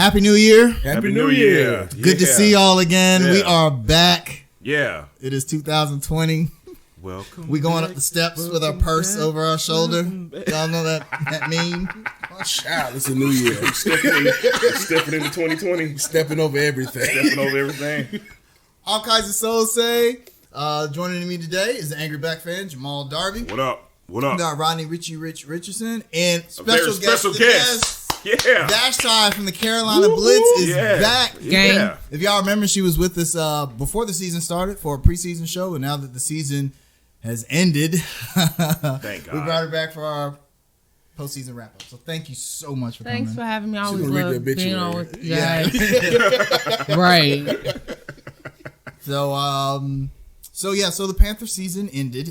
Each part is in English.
Happy New Year. Happy New Year. Good to see y'all again. Yeah. We are back. Yeah. It is 2020. Welcome. We going up the steps with our purse over our shoulder. Y'all know that meme? Child, it's a new year. Stepping into 2020. Stepping over everything. All kinds of souls say. Joining me today is the Angry Black fan, Jamal Darby. What up? We got Rodney Richardson and special guest. Yeah. Vashti from the Carolina Blitz is back. Yeah. If y'all remember, she was with us before the season started for a preseason show, and now that the season has ended, Thank God. we brought her back for our postseason wrap up. So thank you so much for coming. Thanks for having me. I always gonna read love the being obituary. on with you guys. Right. So the Panthers season ended.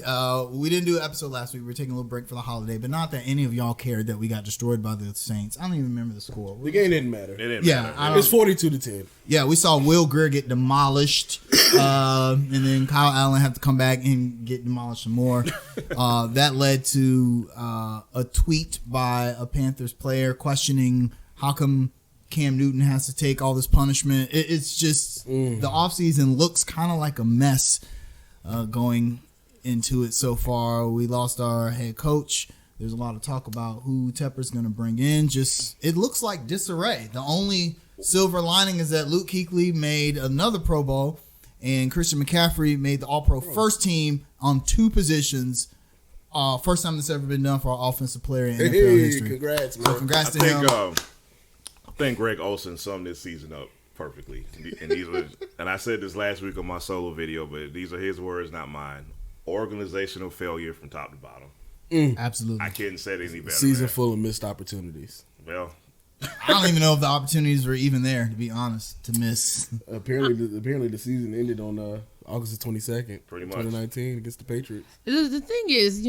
We didn't do an episode last week. We were taking a little break for the holiday, but not that any of y'all cared that we got destroyed by the Saints. I don't even remember the score. The game didn't matter. It didn't Yeah, matter. It's 42-10. Yeah, we saw Will Greer get demolished, and then Kyle Allen have to come back and get demolished some more. That led to a tweet by a Panthers player questioning how come Cam Newton has to take all this punishment. It's just the offseason looks kind of like a mess going into it so far. We lost our head coach. There's a lot of talk about who Tepper's going to bring in. It looks like disarray. The only silver lining is that Luke Kuechly made another Pro Bowl, and Christian McCaffrey made the All-Pro first team on two positions. First time that's ever been done for our offensive player in NFL history. Congrats, man. So congrats to him. I think Greg Olsen summed this season up perfectly. And I said this last week on my solo video, but these are his words, not mine. Organizational failure from top to bottom. Absolutely. I couldn't say it any better. Season full of missed opportunities. Well, I don't even know if the opportunities were even there, to be honest, to miss. Apparently the season ended on August the 22nd, Pretty much. 2019 against the Patriots. The thing is,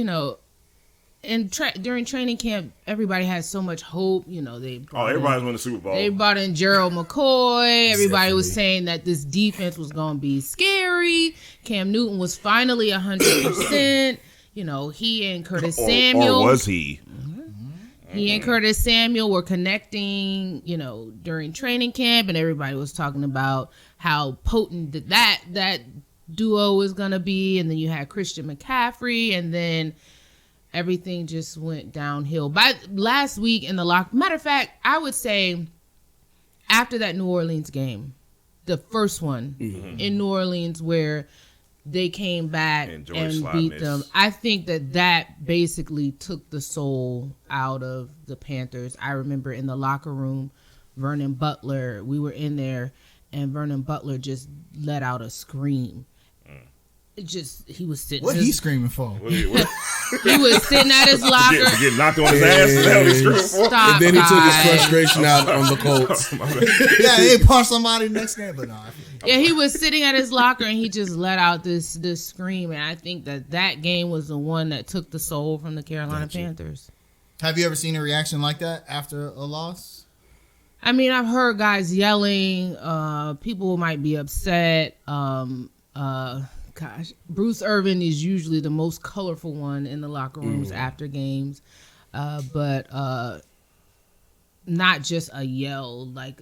during training camp, everybody had so much hope. everybody's won the Super Bowl. They brought in Gerald McCoy. Everybody was Definitely. saying that this defense was going to be scary. Cam Newton was finally 100%. He and Curtis Samuel. Or was he? He and Curtis Samuel were connecting, during training camp, and everybody was talking about how potent that duo was going to be. And then you had Christian McCaffrey, and then everything just went downhill. By last week in the matter of fact, I would say after that New Orleans game, the first one in New Orleans where they came back and beat them, I think that basically took the soul out of the Panthers. I remember in the locker room, Vernon Butler, we were in there, and Vernon Butler just let out a scream. He was sitting. What he screaming for? He was sitting at his locker. Get knocked on his ass. Is that what he's screaming for? Stop, And then he took his guys. frustration out on the Colts. Yeah, they punch somebody next game, but no. Yeah, he was sitting at his locker and he just let out this scream, and I think that game was the one that took the soul from the Carolina Panthers. Have you ever seen a reaction like that after a loss? I mean, I've heard guys yelling. People might be upset. Bruce Irvin is usually the most colorful one in the locker rooms after games, but not just a yell like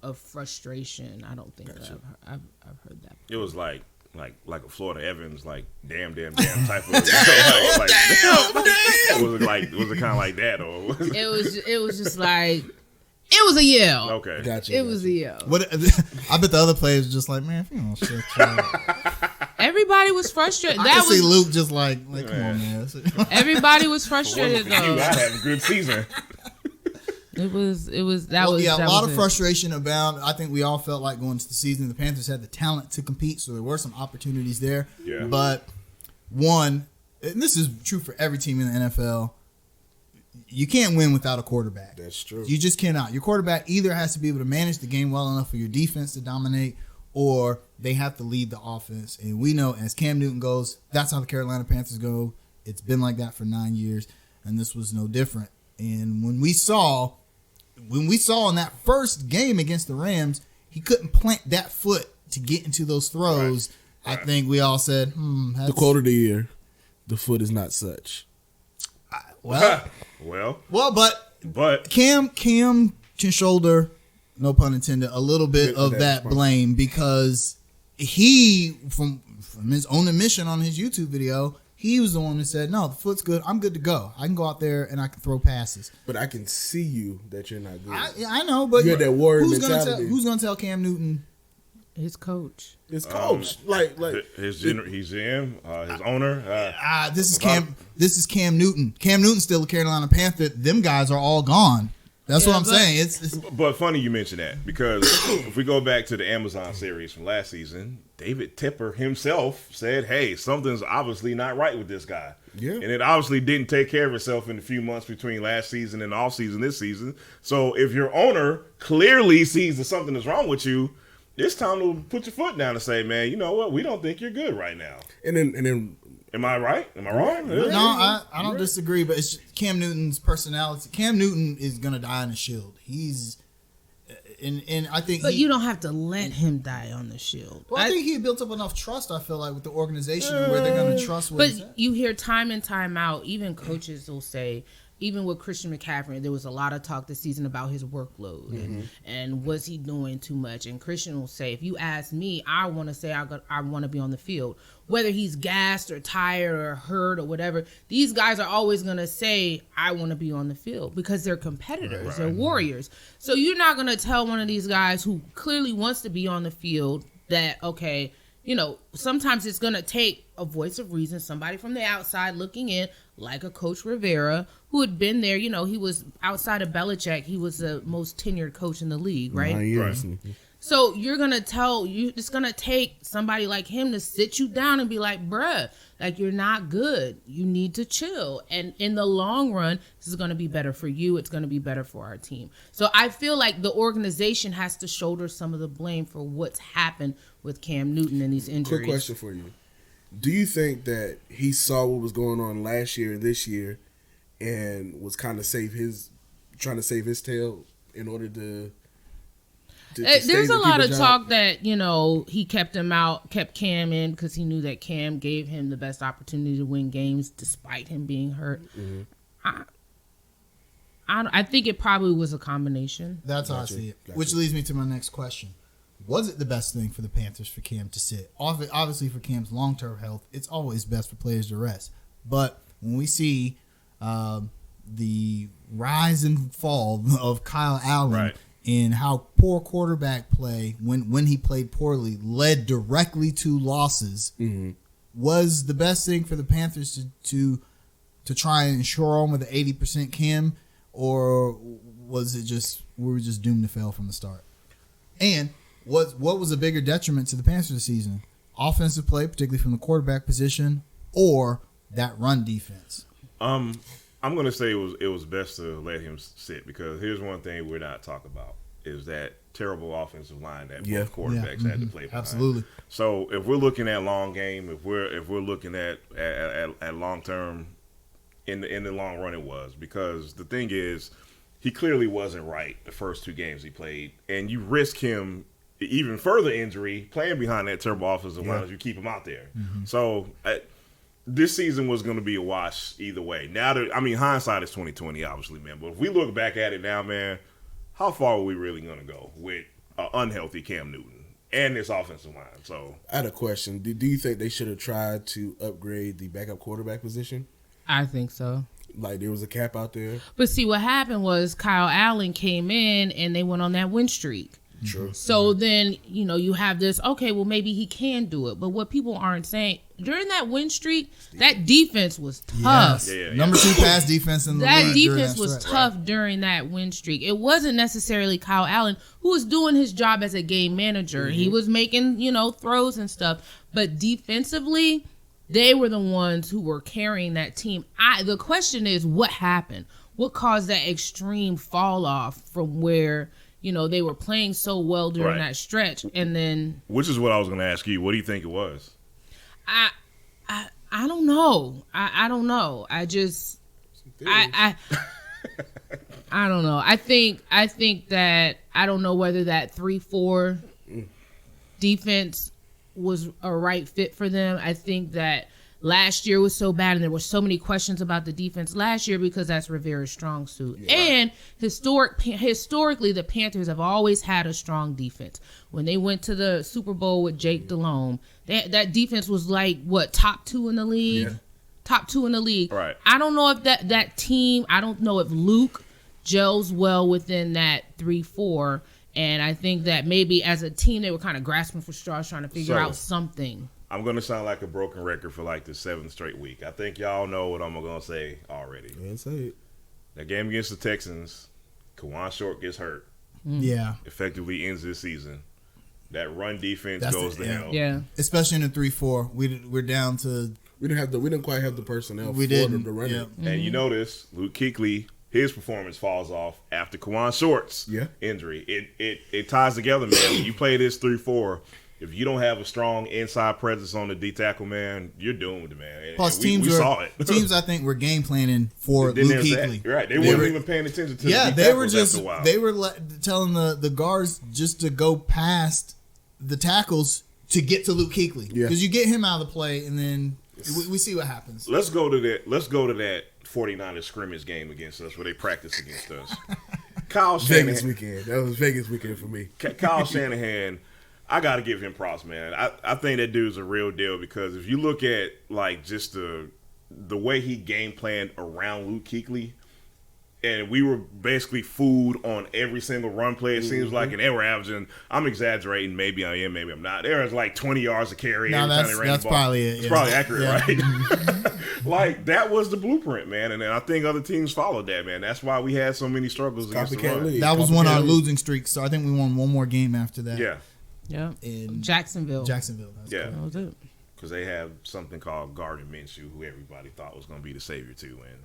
of frustration. I don't think that I've heard that. It was like a Florida Evans, like damn type of. Damn. Was it kind of like that, or was It was just like it was a yell. Okay, Gotcha. It was a yell. I bet the other players were just like, man, if you don't shut up. Everybody was frustrated. I can see Luke just like come on, man. Everybody was frustrated I though. had a good season. It was a lot of frustration abound. I think we all felt like going into the season, the Panthers had the talent to compete, so there were some opportunities there. Yeah. But one, and this is true for every team in the NFL, you can't win without a quarterback. That's true. You just cannot. Your quarterback either has to be able to manage the game well enough for your defense to dominate, or they have to lead the offense. And we know as Cam Newton goes, that's how the Carolina Panthers go. It's been like that for 9 years, and this was no different. And when we saw in that first game against the Rams, he couldn't plant that foot to get into those throws. Right. I think we all said, the quote of the year, the foot is not such. Well, but Cam can shoulder no pun intended, a little bit of that blame because he, from his own admission on his YouTube video, he was the one who said, "No, the foot's good. I'm good to go. I can go out there and I can throw passes." But I can see you that you're not good. I know, but you had that warrior who's mentality. Who's gonna tell Cam Newton? His coach. His coach, like his GM, his owner. This is Cam Newton. Cam Newton's still a Carolina Panther. Them guys are all gone. That's what I'm saying. It's But funny you mention that because if we go back to the Amazon series from last season, David Tepper himself said, "Hey, something's obviously not right with this guy." Yeah. And it obviously didn't take care of itself in the few months between last season and off season this season. So if your owner clearly sees that something is wrong with you, it's time to put your foot down and say, "Man, you know what? We don't think you're good right now." And then am I right? Am I wrong? no, I don't disagree, but it's just Cam Newton's personality. Cam Newton is gonna die on the shield. He's and I think, but you don't have to let him die on the shield. Well, I think he built up enough trust. I feel like with the organization where they're gonna trust. What he's But you hear time and time out, even coaches will say. Even with Christian McCaffrey, there was a lot of talk this season about his workload and was he doing too much? And Christian will say, if you ask me, I want to say I want to be on the field. Whether he's gassed or tired or hurt or whatever, these guys are always going to say, I want to be on the field because they're competitors. Right. They're warriors. So you're not going to tell one of these guys who clearly wants to be on the field that, okay, you know, sometimes it's going to take a voice of reason, somebody from the outside looking in, like a Coach Rivera, who had been there. You know, he was outside of Belichick. He was the most tenured coach in the league, right? Right. So you're going to it's going to take somebody like him to sit you down and be like, bruh, like, you're not good. You need to chill. And in the long run, this is going to be better for you. It's going to be better for our team. So I feel like the organization has to shoulder some of the blame for what's happened with Cam Newton and these injuries. Quick question for you. Do you think that he saw what was going on last year and this year and was kind of trying to save his tail in order to there's a lot of talk that, you know, he kept Cam in because he knew that Cam gave him the best opportunity to win games despite him being hurt. Mm-hmm. I think it probably was a combination. That's how I see it. Which leads me to my next question. Was it the best thing for the Panthers for Cam to sit? Obviously, for Cam's long-term health, it's always best for players to rest. But when we see the rise and fall of Kyle Allen and how poor quarterback play, when he played poorly, led directly to losses, was the best thing for the Panthers to try and shore on with the 80% Cam, or was it just we were just doomed to fail from the start? And what was a bigger detriment to the Panthers this season? Offensive play, particularly from the quarterback position, or that run defense? I'm going to say it was best to let him sit because here's one thing we're not talking about is that terrible offensive line that both quarterbacks had to play behind. Absolutely. So if we're looking at long game, if we're looking at long term, in the long run, it was because the thing is he clearly wasn't right the first two games he played, and you risk him even further injury playing behind that terrible offensive line as you keep him out there. So this season was going to be a wash either way. Now, hindsight is 20/20, obviously, man. But if we look back at it now, man, how far are we really going to go with an unhealthy Cam Newton and this offensive line? So I had a question. Do you think they should have tried to upgrade the backup quarterback position? I think so. Like there was a cap out there. But see, what happened was Kyle Allen came in and they went on that win streak. True. So then, you have this, okay, well, maybe he can do it. But what people aren't saying, during that win streak, that defense was tough. Yes. Number 2 pass defense in the league. That defense was tough during that win streak. It wasn't necessarily Kyle Allen who was doing his job as a game manager. He was making, throws and stuff. But defensively, they were the ones who were carrying that team. The question is, what happened? What caused that extreme fall off from where they were playing so well during that stretch, and then which is what I was going to ask you. What do you think it was? I don't know. I don't know. I don't know. I think that I don't know whether that 3-4 defense was a right fit for them. I think that last year was so bad and there were so many questions about the defense last year because that's Rivera's strong suit. Yeah. And historically, the Panthers have always had a strong defense. When they went to the Super Bowl with Jake Delhomme, that defense was like, what, top 2 in the league? Yeah. Top 2 in the league. Right. I don't know if that team, I don't know if Luke gels well within that 3-4. And I think that maybe as a team, they were kind of grasping for straws trying to figure out something. I'm going to sound like a broken record for like the 7th straight week. I think y'all know what I'm going to say already. Yeah, say it. That game against the Texans, Kawan Short gets hurt. Yeah. Effectively ends this season. That run defense goes to hell. Yeah. Especially in the 3-4. We're down to... We didn't quite have the personnel for them to run it. And you notice, Luke Kuechly, his performance falls off after Kawan Short's injury. It ties together, man. When you play this 3-4, if you don't have a strong inside presence on the D tackle, man, you're doomed, man. Plus, we saw it. Teams, I think, were game planning for Luke Kuechly. Right, they weren't even paying attention to the D tackles they were just after a while. they were telling the guards just to go past the tackles to get to Luke Kuechly because you get him out of the play, and then we see what happens. Let's go to that 49ers scrimmage game against us where they practice against us. Kyle Shanahan. Vegas weekend. That was Vegas weekend for me. Kyle Shanahan, I got to give him props, man. I think that dude's a real deal because if you look at like just the way he game planned around Luke Kuechly, and we were basically fooled on every single run play, it seems like, and they were averaging, I'm exaggerating, maybe I am, maybe I'm not. There was like 20 yards a carry every time they ran the ball. Probably it. It's probably accurate, right? Like, that was the blueprint, man. And then I think other teams followed that, man. That's why we had so many struggles against the run. That was one of our losing streaks, so I think we won one more game after that. Yeah. Yeah. In Jacksonville. That's yeah. cool. That was it. Because they have something called Gardner Minshew, who everybody thought was going to be the savior, too. And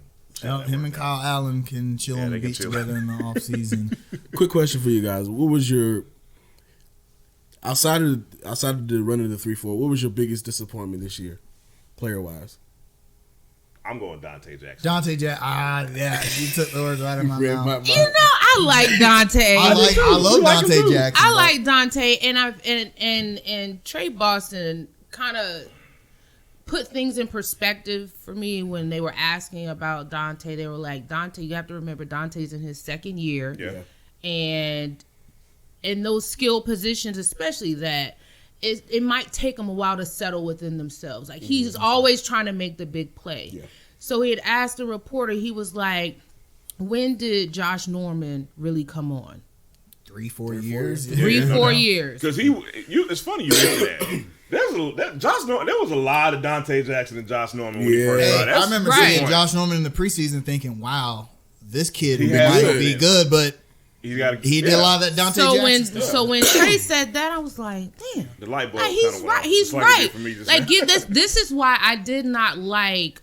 him and Kyle Allen can chill on the beach together in the offseason. Quick question for you guys. What was your outside of the run of the 3-4, what was your biggest disappointment this year, player-wise? I'm going Dante Jackson. Yeah, you took the words right out of my mouth. You know, I like Dante. I love Dante Jackson. I like Dante, and Trey Boston kind of put things in perspective for me when they were asking about Dante. They were like, Dante, you have to remember Dante's in his second year. Yeah. And in those skill positions, especially that, it might take him a while to settle within themselves. Like, he's always trying to make the big play. Yeah. So he had asked the reporter, he was like, when did Josh Norman really come on? 3-4 years. 3-4 years. Because it's funny you mention that. There was a lot of Dante Jackson and Josh Norman when he first started. I remember seeing Josh Norman in the preseason thinking, wow, this kid might be good, but he did a lot of that Dante Jackson stuff. So when Trey said that, I was like, damn. The light bulb he's right. He's right. Like, this is why I did not like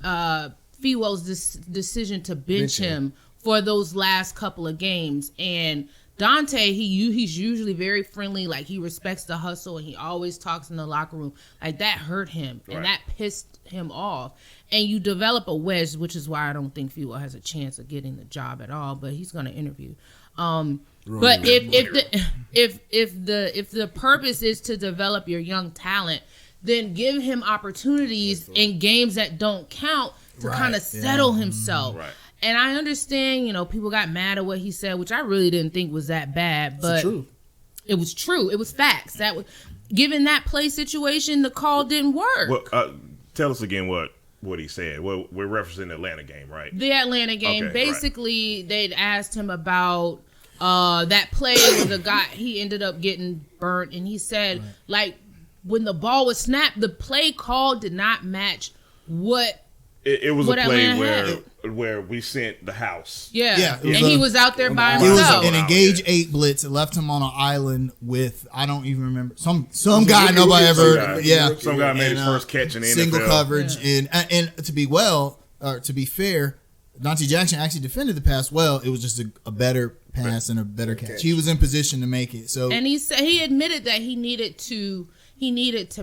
Fiwo's decision to bench him for those last couple of games. And Dante, he's usually very friendly. Like, he respects the hustle, and he always talks in the locker room. Like, that hurt him, and that pissed him off. And you develop a wedge, which is why I don't think Fiwo has a chance of getting the job at all. But he's going to interview. But if the purpose is to develop your young talent, then give him opportunities in games that don't count to kind of settle himself. Right. And I understand, people got mad at what he said, which I really didn't think was that bad, but it was true. It was facts. Given that play situation, the call didn't work. Well, tell us again what he said. Well, we're referencing the Atlanta game, right? The Atlanta game. Okay, basically, they'd asked him about that play where the guy, he ended up getting burnt, and he said, like, when the ball was snapped, the play call did not match what it was a play where we sent the house. Yeah. And he was out there by himself. It was an engage 8 blitz. It left him on an island with, I don't even remember, some guy nobody ever. Some guy made his first catch in the single NFL. Coverage. And to be fair, Dante Jackson actually defended the pass well. It was just a better pass and a better catch. He was in position to make it. So, and he admitted that he needed to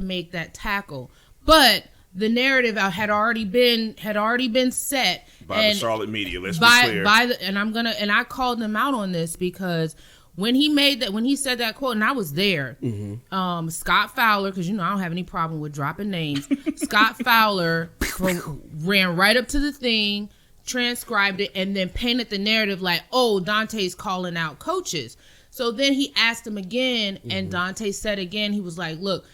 make that tackle, but the narrative had already been set by the Charlotte media. Let's be clear. And I called them out on this because when he said that quote, and I was there, Scott Fowler, because I don't have any problem with dropping names. Scott Fowler ran right up to the thing, transcribed it, and then painted the narrative like, oh, Dante's calling out coaches. So then he asked him again, and Dante said again, he was like, look,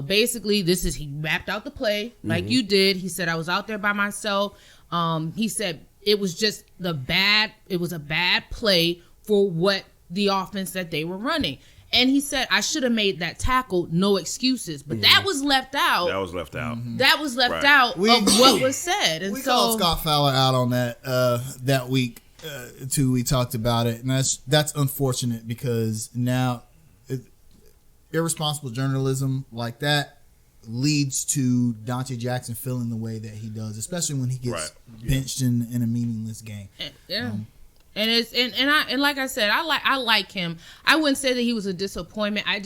basically he mapped out the play like you did. He said, I was out there by myself. He said it was just a bad play for what the offense that they were running. And he said, I should have made that tackle, no excuses. But that was left out. That was left out. That was left out of what was said. And we called Scott Fowler out on that week too. We talked about it, and that's unfortunate because now irresponsible journalism like that leads to Dante Jackson feeling the way that he does, especially when he gets benched in a meaningless game. Yeah. And like I said, I like him. I wouldn't say that he was a disappointment. I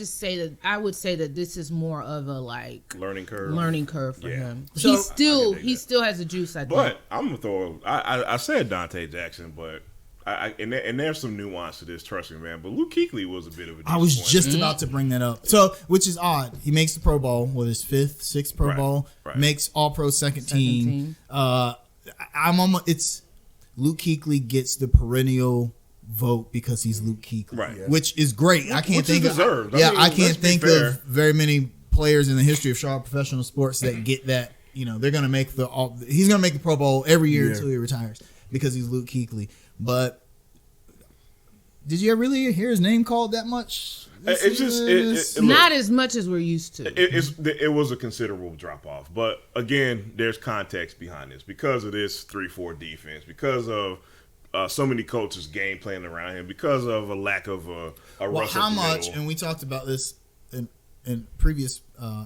would say that this is more of a learning curve for him. So he still has the juice. I think. But I'm gonna throw. I said Dante Jackson, but and there's some nuance to this, trust me, man. But Luke Kuechly was a bit of a disappointment. I was just about to bring that up. So, which is odd. He makes the Pro Bowl with his sixth Pro Bowl. Right. Makes All-Pro second team. It's Luke Kuechly gets the perennial vote because he's Luke Kuechly, which is great. I can't think of very many players in the history of Charlotte professional sports that get that. They're gonna make he's gonna make the Pro Bowl every year until he retires because he's Luke Kuechly. But did you really hear his name called that much? It's not as much as we're used to. It was a considerable drop off, but again, there's context behind this because of this 3-4 defense, because of so many coaches game planning around him, because of a lack of a rush. How much? And we talked about this in previous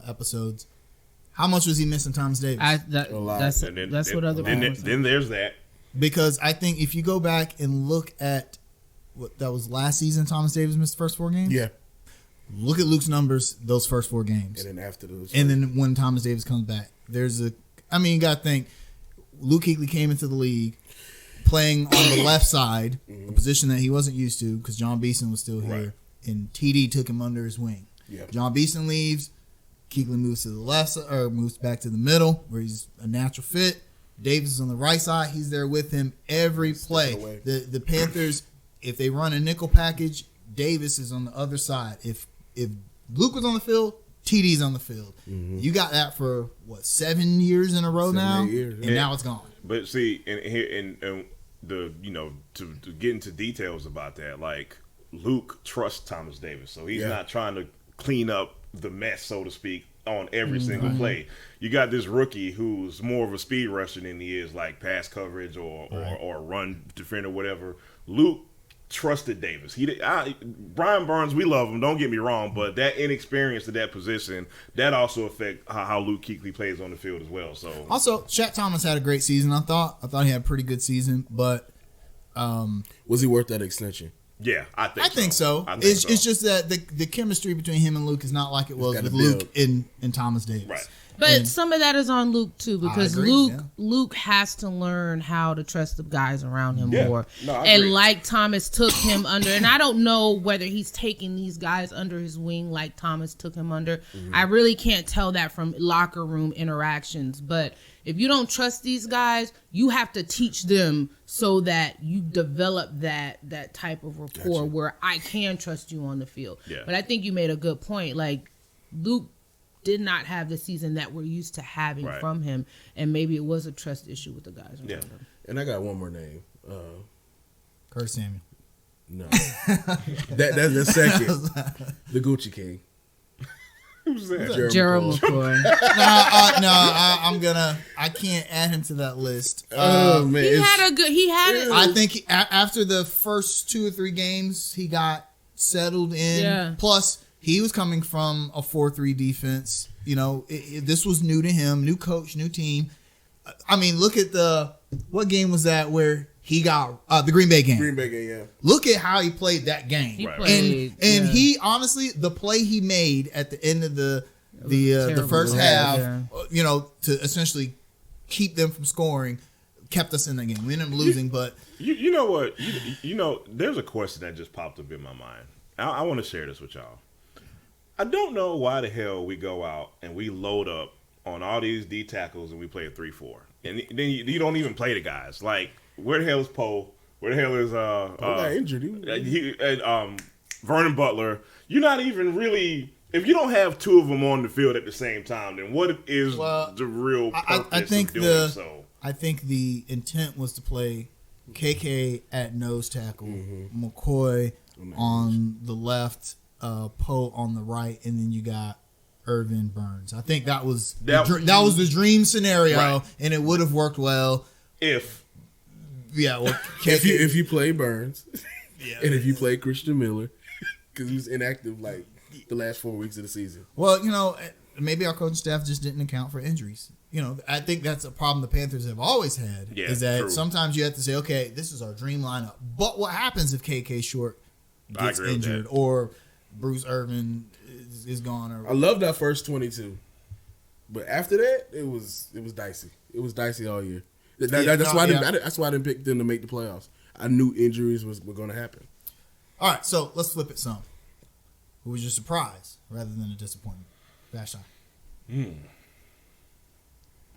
episodes. How much was he missing Thomas Davis? That's what other people were saying. Then there's that. Because I think if you go back and look at what that was last season, Thomas Davis missed the first 4 games. Yeah. Look at Luke's numbers those first 4 games. And then after those. And then when Thomas Davis comes back, you got to think Luke Kuechly came into the league playing on the left side, a position that he wasn't used to because John Beeson was still here, and TD took him under his wing. Yeah. John Beeson leaves, Kuechly moves to the left side, or moves back to the middle where he's a natural fit. Davis is on the right side. He's there with him every play. The Panthers, if they run a nickel package, Davis is on the other side. If Luke was on the field, TD's on the field. Mm-hmm. You got that for 7 years in a row now, and now it's gone. But see, and the to get into details about that, like Luke trusts Thomas Davis, so he's not trying to clean up the mess, so to speak, on every single play. You got this rookie who's more of a speed rusher than he is like pass coverage or run defender, whatever. Luke trusted Davis. Brian Burns, we love him, don't get me wrong, but that inexperience to that position, that also affect how Luke Kuechly plays on the field as well. So also, Shaq Thomas had a great season. I thought he had a pretty good season, but was he worth that extension? Yeah, I think so. It's just that the chemistry between him and Luke is not like it was with Luke and Thomas Davis. Right. But some of that is on Luke too, because Luke has to learn how to trust the guys around him more. No, and like Thomas took him under, and I don't know whether he's taking these guys under his wing like Thomas took him under. Mm-hmm. I really can't tell that from locker room interactions. But if you don't trust these guys, you have to teach them so that you develop that type of rapport where I can trust you on the field. Yeah. But I think you made a good point. Like Luke did not have the season that we're used to having from him, and maybe it was a trust issue with the guys around him. And I got one more name. Curtis Samuel. No. That's the second. The Gucci King. Who's that? Gerald McCoy. I can't add him to that list. Oh man, he had it. I think after the first 2 or 3 games, he got settled in. Yeah. Plus, he was coming from a 4-3 defense. This was new to him, new coach, new team. I mean, look at what game was that where he got the Green Bay game? Green Bay game, yeah. Look at how he played that game. He honestly, the play he made at the end of the first half, to essentially keep them from scoring, kept us in the game. We ended up losing, but you know what? You know, there's a question that just popped up in my mind. I want to share this with y'all. I don't know why the hell we go out and we load up on all these D tackles and we play a 3-4, and then you don't even play the guys. Like, where the hell is Poe? Where the hell is got injured. Vernon Butler? You're not even really. If you don't have two of them on the field at the same time, then what is the real purpose of doing so? I think the intent was to play KK at nose tackle, McCoy on the left, Poe on the right, and then you got Irvin Burns. I think that was the dream scenario, right. And it would have worked well if if you play Burns, and if you play Christian Miller, because he was inactive like the last 4 weeks of the season. Well, you know, maybe our coaching staff just didn't account for injuries. You know, I think that's a problem the Panthers have always had. Yeah, is that sometimes you have to say, okay, this is our dream lineup. But what happens if KK Short gets injured or Bruce Irvin is gone? Or I loved our first 22, but after that, it was dicey. It was dicey all year. That's why I didn't pick them to make the playoffs. I knew injuries were going to happen. All right, so let's flip it some. Who was your surprise rather than a disappointment? Vashti.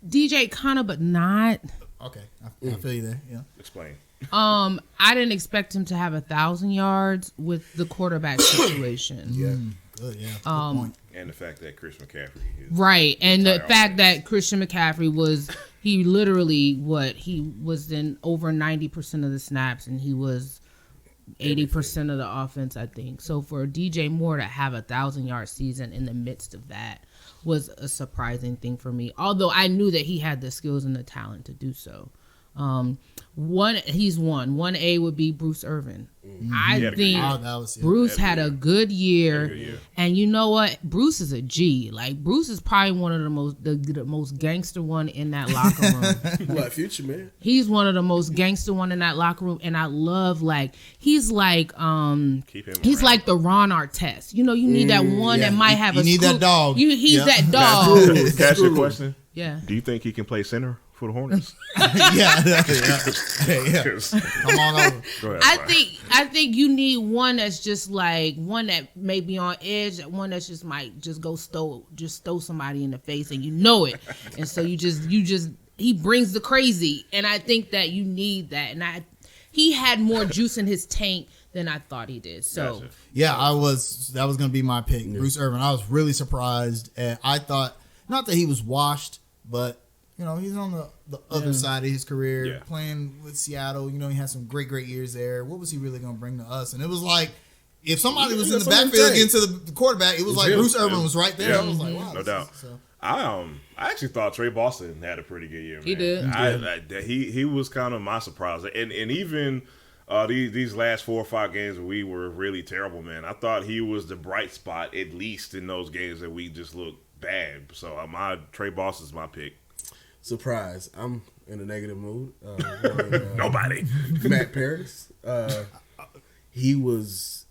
DJ Connor, but not. Okay, I feel you there. Yeah. Explain. I didn't expect him to have 1,000 yards with the quarterback situation. Good. Yeah. Good point. And the fact that Chris McCaffrey is right, and the fact that Christian McCaffrey was he was in over 90% of the snaps, and he was 80% of the offense, I think. So for DJ Moore to have 1,000-yard season in the midst of that was a surprising thing for me. Although I knew that he had the skills and the talent to do so. 1A would be Bruce Irvin. I think Bruce had a good year, and you know what? Bruce is a G. Like, Bruce is probably one of the most gangster one in that locker room. What, Future, man? He's one of the most gangster one in that locker room, and I love he's like the Ron Artest. You know, you need that one that might have you need that dog. He's that dog. Can I ask you a question? Yeah. Do you think he can play center for the Hornets? yeah. Come on over. Go ahead, I think you need one that's just like one that may be on edge, one that's just might just go stow somebody in the face, and you know it, and so you just he brings the crazy, and I think that you need that, and he had more juice in his tank than I thought he did. So gotcha. That was going to be my pick, Bruce Irvin. I was really surprised. I thought not that he was washed, but you know, he's on the other side of his career, playing with Seattle. You know, he had some great years there. What was he really going to bring to us? And it was like, if somebody was in the backfield against the quarterback, it was like Bruce Irvin was right there. I was like, wow. No doubt. I actually thought Trey Boston had a pretty good year, man. He did. He was kind of my surprise. And even these last 4 or 5 games we were really terrible, man. I thought he was the bright spot, at least in those games that we just looked bad. So Trey Boston's my pick. Surprise! I'm in a negative mood. Nobody. Matt Paris. He was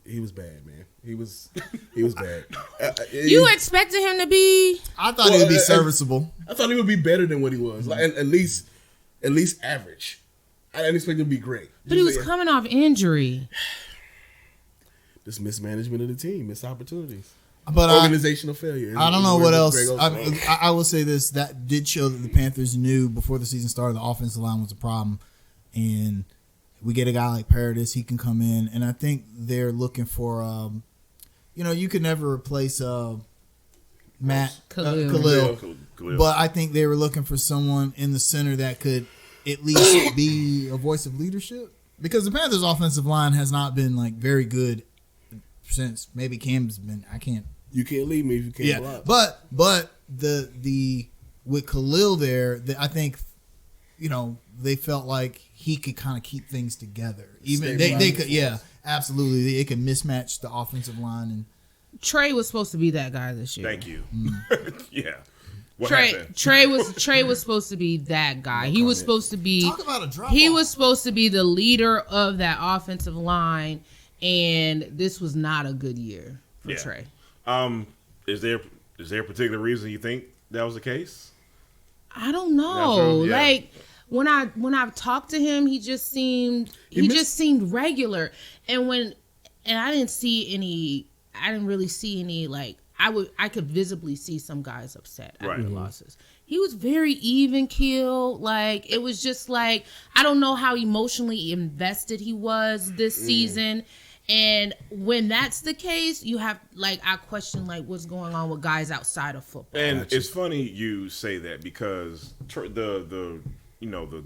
bad, man. He was bad. You expected him to be? I thought he would be serviceable. I thought he would be better than what he was. Like at least average. I didn't expect him to be great. But he was coming off injury. Just mismanagement of the team, missed opportunities. But organizational failure. I don't know what else. I will say this: that did show that the Panthers knew before the season started the offensive line was a problem, and we get a guy like Paradis, he can come in, and I think they're looking for, you could never replace Matt Khalil, but I think they were looking for someone in the center that could at least be a voice of leadership, because the Panthers' offensive line has not been like very good since maybe Cam's been. You can't leave me if you can't block. But the with Khalil there, I think, they felt like he could kind of keep things together. Even they could, absolutely. It could mismatch the offensive line. And Trey was supposed to be that guy this year. Thank you. Yeah. Trey was supposed to be that guy. He was supposed to be. Talk about a drop. He was supposed to be the leader of that offensive line, and this was not a good year for Trey. Is there a particular reason you think that was the case? I don't know. when I've talked to him, he just seemed regular. And I didn't really see any like I could visibly see some guys upset after losses. He was very even keel. Like it was just like I don't know how emotionally invested he was this season. And when that's the case, you have like I question like what's going on with guys outside of football. And it's funny you say that because the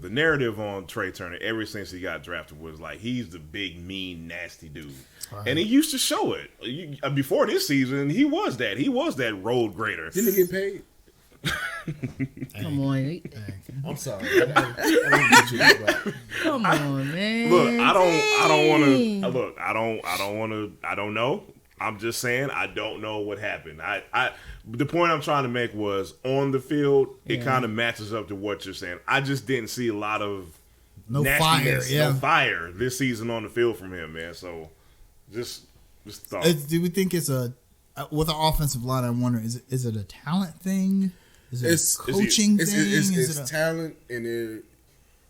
narrative on Trey Turner ever since he got drafted was like he's the big, mean, nasty dude, and he used to show it. Before this season, he was that. He was that road grader. Didn't he get paid? Come on, I'm sorry. come on, man. Look, I don't want to. Look, I don't want to. I don't know. I'm just saying I don't know what happened. The point I'm trying to make was on the field, it kind of matches up to what you're saying. I just didn't see a lot of no fire this season on the field from him, man. So just thought. Do we think it's with our offensive line? I wonder is it a talent thing? Is it a coaching thing? It's talent, and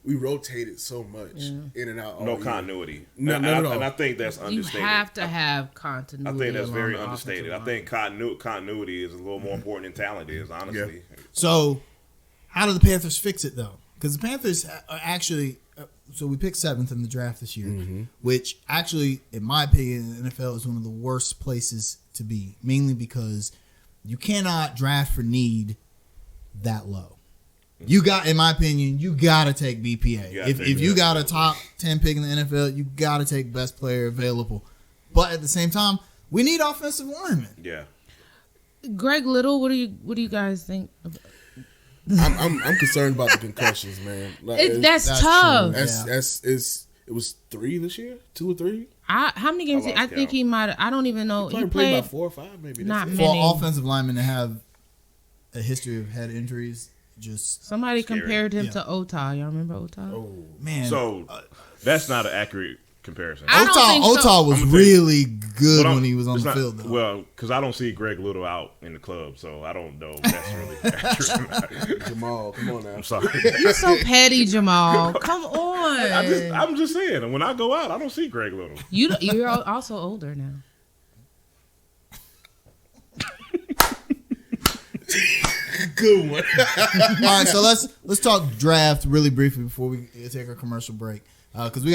we rotated so much in and out. No continuity. No. And I think that's understated. You have to have continuity. I think that's very understated. I think continuity is a little more important than talent is, honestly. Yeah. So, how do the Panthers fix it, though? Because the Panthers are actually... So, we picked 7th in the draft this year, which actually, in my opinion, the NFL is one of the worst places to be, mainly because you cannot draft for need that low. You got, in my opinion, you got to take BPA. If you got a top 10 pick in the NFL, you got to take best player available. But at the same time, we need offensive linemen. Yeah. Greg Little, what do you guys think? I'm concerned about the concussions, man. Like, that's tough. It was 3 this year, 2 or 3. How many games? I think he might. I don't even know. He played about 4 or 5, maybe. Not many. For offensive linemen to have a history of head injuries. Just somebody scary. Compared him to Ota. Y'all remember Ota? Oh man! So that's not an accurate comparison. Ota was really good when he was on the field, though. Well, because I don't see Greg Little out in the club, so I don't know if that's really accurate. Jamal, come on now. I'm sorry. You're so petty, Jamal. Come on. I'm just saying. When I go out, I don't see Greg Little. You're also older now. Good one. All right, so let's talk draft really briefly before we take our commercial break, because we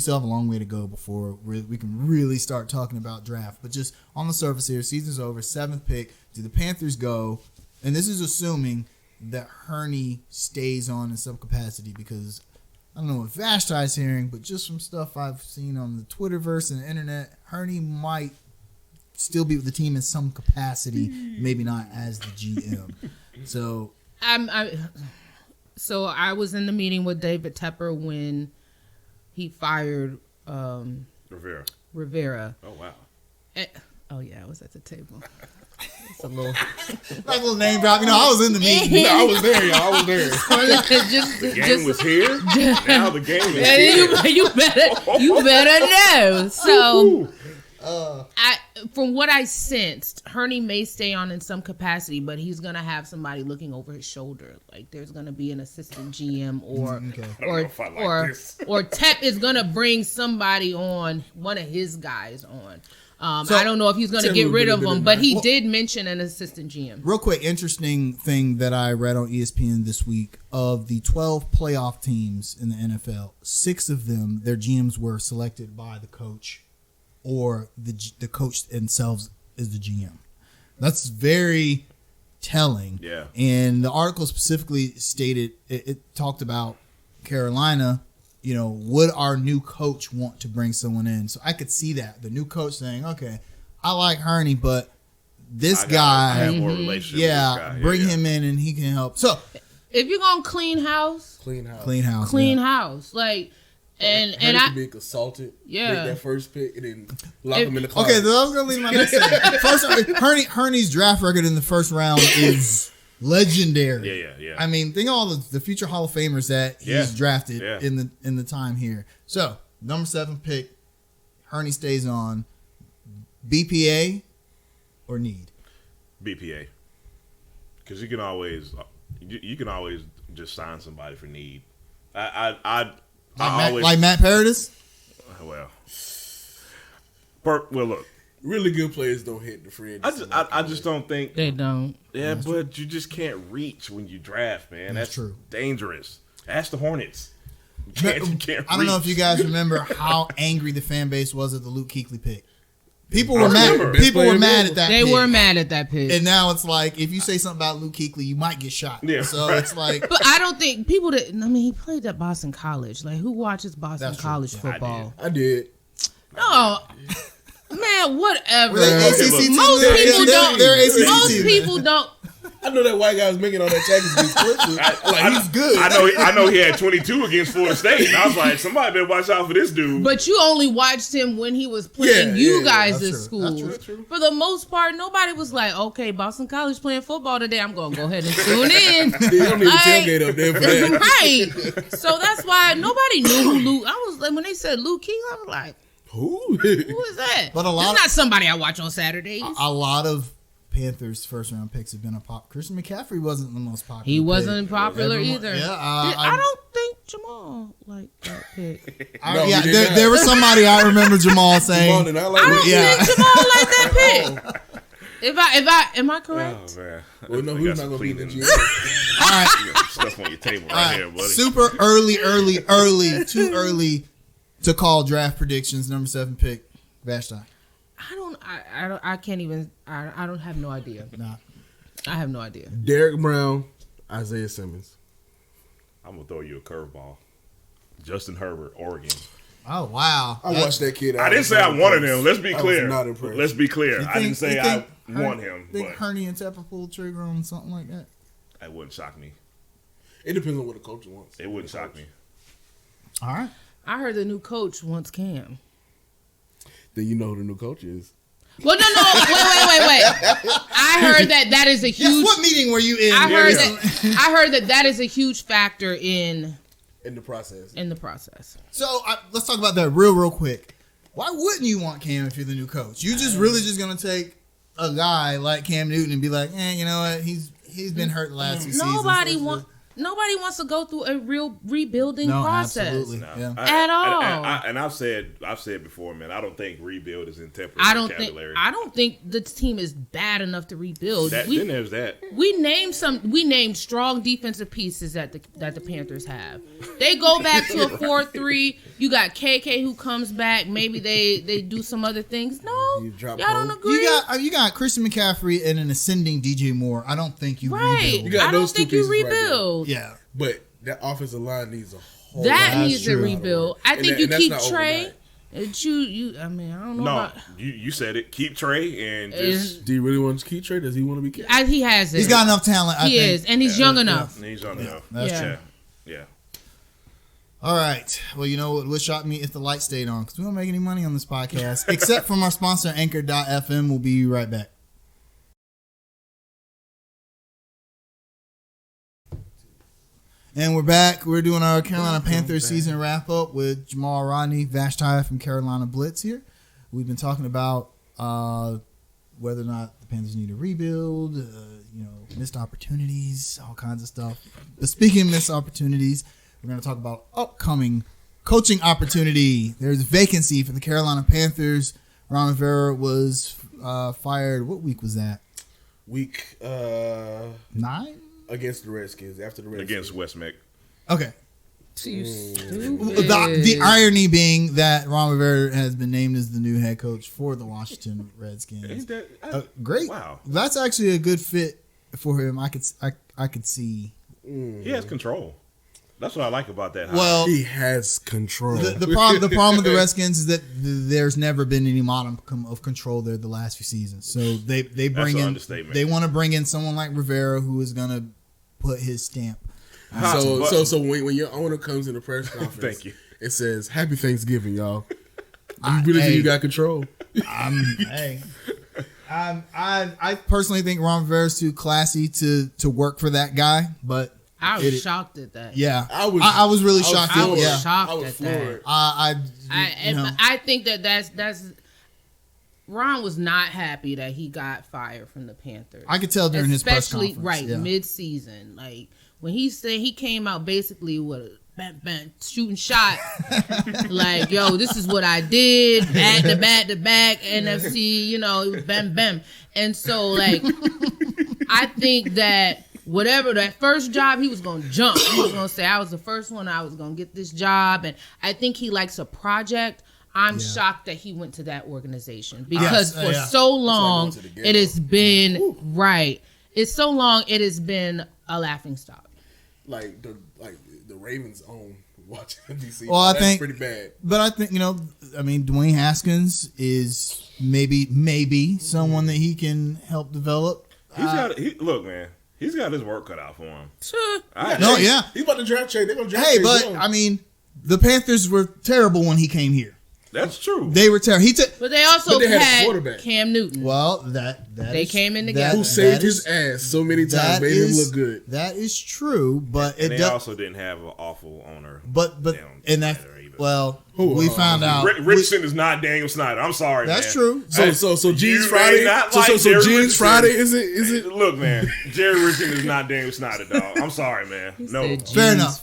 still have a long way to go before we can really start talking about draft. But just on the surface here, season's over, 7th pick. Do the Panthers go? And this is assuming that Hurney stays on in some capacity, because I don't know what Vashti is hearing, but just from stuff I've seen on the Twitterverse and the internet, Hurney might still be with the team in some capacity, maybe not as the GM. So I was in the meeting with David Tepper when he fired Rivera. Oh wow. Oh yeah, I was at the table. It's a little like a little name drop. I was in the meeting. I was there, y'all. I was there. The game was here. Now the game is here. You better know. So. From what I sensed, Hurney may stay on in some capacity, but he's gonna have somebody looking over his shoulder. Like there's gonna be an assistant GM or Tep is gonna bring somebody on, one of his guys on. I don't know if he's gonna get rid of him, but he did mention an assistant GM. Real quick, interesting thing that I read on ESPN this week: of the 12 playoff teams in the NFL, 6 of them, their GMs were selected by the coach. Or the coach themselves is the GM. That's very telling. Yeah. And the article specifically stated, it talked about Carolina, would our new coach want to bring someone in? So I could see that. The new coach saying, okay, I like Hurney, but this guy, have more relationship with this guy. Bring him in and he can help. So if you're going to clean house. Like, And I be consulted. Yeah, make that first pick and then lock him in the car. Okay, so I was gonna leave my next thing. First, Hurney's draft record in the first round is legendary. Yeah. I mean, think of all the future Hall of Famers that he's drafted in the time here. So, number 7 pick, Hurney stays on. BPA or need? BPA, because you can always just sign somebody for need. I always like Matt Paradis. Well, look. Really good players don't hit the free agency. I just don't think they don't. Yeah, but you just can't reach when you draft, man. That's true. Dangerous. Ask the Hornets. You can't I don't know if you guys remember how angry the fan base was at the Luke Kuechly pick. People were mad. People were mad at that. They pick. were mad at that pick. And now it's like if you say something about Luke Kuechly, you might get shot. Yeah, so right. it's like. But I don't think people that. I mean, he played at Boston College. Like, who watches Boston College football? I did. No. Man, whatever. Were they ACC team? Most people don't. They're ACC Most team. people don't. I know that white guy was making all that tackles against Clemson. Like, he's good. I know he had 22 against Florida State. And I was like, somebody better watch out for this dude. But you only watched him when he was playing you guys at true. school. That's true. For the most part, nobody was like, okay, Boston College playing football today. I'm going to go ahead and tune in. They don't need a tailgate up there for that. Right. So that's why nobody knew who Luke. I was like, when they said Luke Kuechly, I was like, Who? who is that? But it's not somebody I watch on Saturdays. A lot of Panthers first round picks have been a pop. Christian McCaffrey wasn't the most popular. He wasn't pick. popular either. Yeah, I don't think Jamal liked that pick. There was somebody I remember Jamal saying. Jamal did not like I don't that. think Jamal liked that pick. If I am I correct? Oh, man. Well, no, You who's got not some going to be in the cleaning. GM? All right, You got some stuff on your table right here, buddy. super early, too early to call draft predictions. Number 7 pick, Vashti. I can't even. I don't have no idea. Nah. I have no idea. Derek Brown, Isaiah Simmons. I'm going to throw you a curveball. Justin Herbert, Oregon. Oh wow! I watched that kid. I didn't say I wanted him. Let's be clear. I was not impressed. Let's be clear. I didn't say I want him. Think But Herney and Tepper pulled trigger on something like that? it wouldn't shock me. It depends on what the coach wants. It wouldn't shock me. All right. I heard the new coach wants Cam. Then you know who the new coach is. Well, no, wait. I heard that is a huge. Yes, what meeting were you in? I heard that is a huge factor in the process. So let's talk about that real quick. Why wouldn't you want Cam if you're the new coach? You just really just gonna take a guy like Cam Newton and be like, you know what? He's been hurt the last 2 seasons. Nobody wants to go through a real rebuilding process. Absolutely. No. Yeah. At all. And I've said before, man, I don't think rebuild is in temporary I vocabulary. don't think the team is bad enough to rebuild. Then there's that. We named strong defensive pieces that the Panthers have. They go back to a 4-3. You got KK who comes back. Maybe they do some other things. No, y'all don't agree. You got Christian McCaffrey and an ascending DJ Moore. I don't think you rebuild. You got I don't those two think you pieces right there. rebuild. Yeah. But that offensive line needs a whole That lot needs a true. rebuild. I think And you that's keep not Trey. overnight. I mean, I don't know No, about. you said it. Keep Trey and just. Do you really want to keep Trey? Does he want to be kept? He has it. He's got enough talent. I He think. is, and he's young enough. He's young enough. That's Yeah. true. Yeah. All right. Well, you know what would shock me if the light stayed on because we don't make any money on this podcast except from our sponsor Anchor.fm. We'll be right back. And we're back. We're doing our Carolina Panthers season wrap up with Jamal Rodney, Vashti from Carolina Blitz here. We've been talking about whether or not the Panthers need a rebuild, missed opportunities, all kinds of stuff. But speaking of missed opportunities, we're going to talk about upcoming coaching opportunity. There's a vacancy for the Carolina Panthers. Ron Rivera was fired. What week was that? Week 9? against the Redskins. After the Redskins. Against West Meck. Okay. You The irony being that Ron Rivera has been named as the new head coach for the Washington Redskins. Ain't that Great. Wow. That's actually a good fit for him. I could see. He has control. That's what I like about that. Well, He has control. the problem with the Redskins is that there's never been any modicum of control there the last few seasons. So they bring That's an in understatement. they want to bring in someone like Rivera who is going to put his stamp. So when your owner comes in the press conference, Thank you. It says "Happy Thanksgiving, y'all." You really think you got control? I personally think Ron Rivera's too classy to work for that guy, but I was shocked at that. yeah, I was really shocked. I was Yeah, shocked I was at that. floored. I I think that's Ron was not happy that he got fired from the Panthers. I could tell during his press especially conference, yeah. mid-season. Like when he said he came out basically bam, bam, shooting shots. Like, yo, this is what I did. Back to back, NFC, you know, it was bam, bam. And so, like, I think that whatever that first job, he was going to jump. He was going to say, I was the first one. I was going to get this job. And I think he likes a project. I'm shocked that he went to that organization because for so long it has been It's so long it has been a laughingstock. Like the Ravens own Washington DC. Well, That's think pretty bad. But I think Dwayne Haskins is maybe someone that he can help develop. Look, man. He's got his work cut out for him. He's about to draft trade. They're going to draft trade. But the Panthers were terrible when he came here. That's true. They were terrible. But they also had Cam Newton. Well, they came in together. Who saved his ass so many times, made him look good. That is true, but they also didn't have an awful owner. We found out Richardson is not Daniel Snyder. I'm sorry. That's man. true. So Jeans Friday. So Jeans Friday is it? Look, man, Jerry Richardson is not Daniel Snyder, dog. I'm sorry, man. No, fair enough.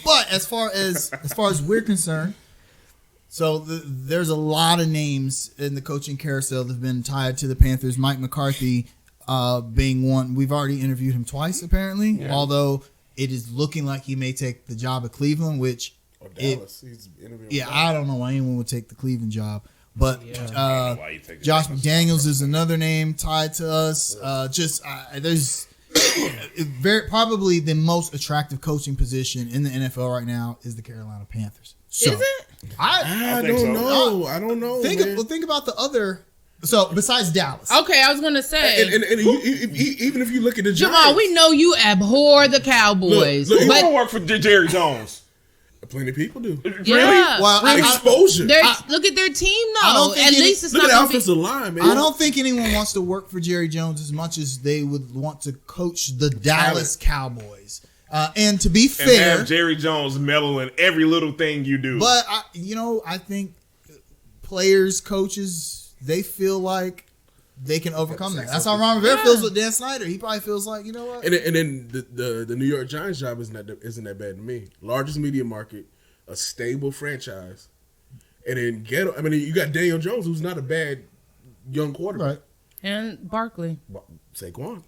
But as far as we're concerned. So there's a lot of names in the coaching carousel that have been tied to the Panthers. Mike McCarthy being one. We've already interviewed him twice, apparently. Yeah. Although it is looking like he may take the job at Cleveland, which or Dallas. He's interviewing. Yeah, I don't know why anyone would take the Cleveland job. But Josh McDaniels is another name tied to us. There's probably the most attractive coaching position in the NFL right now is the Carolina Panthers. So, is it? I don't know. I don't know. Think about the other. So besides Dallas, okay, I was gonna say, and even if you look at the Giants, Jamal, we know you abhor the Cowboys. Look, you want to work for Jerry Jones? Plenty of people do. Really? Well, exposure. Look at their team, though. At least it's look not at the offensive line, man. I don't think anyone wants to work for Jerry Jones as much as they would want to coach the Dallas Cowboys. And to be fair, and have Jerry Jones meddle in every little thing you do. But I think players, coaches, they feel like they can overcome that. That's how Ron Rivera feels with Dan Snyder. He probably feels like, you know what? And then the New York Giants job isn't that bad to me. Largest media market, a stable franchise, and then you got Daniel Jones, who's not a bad young quarterback, right? And Barkley, Saquon.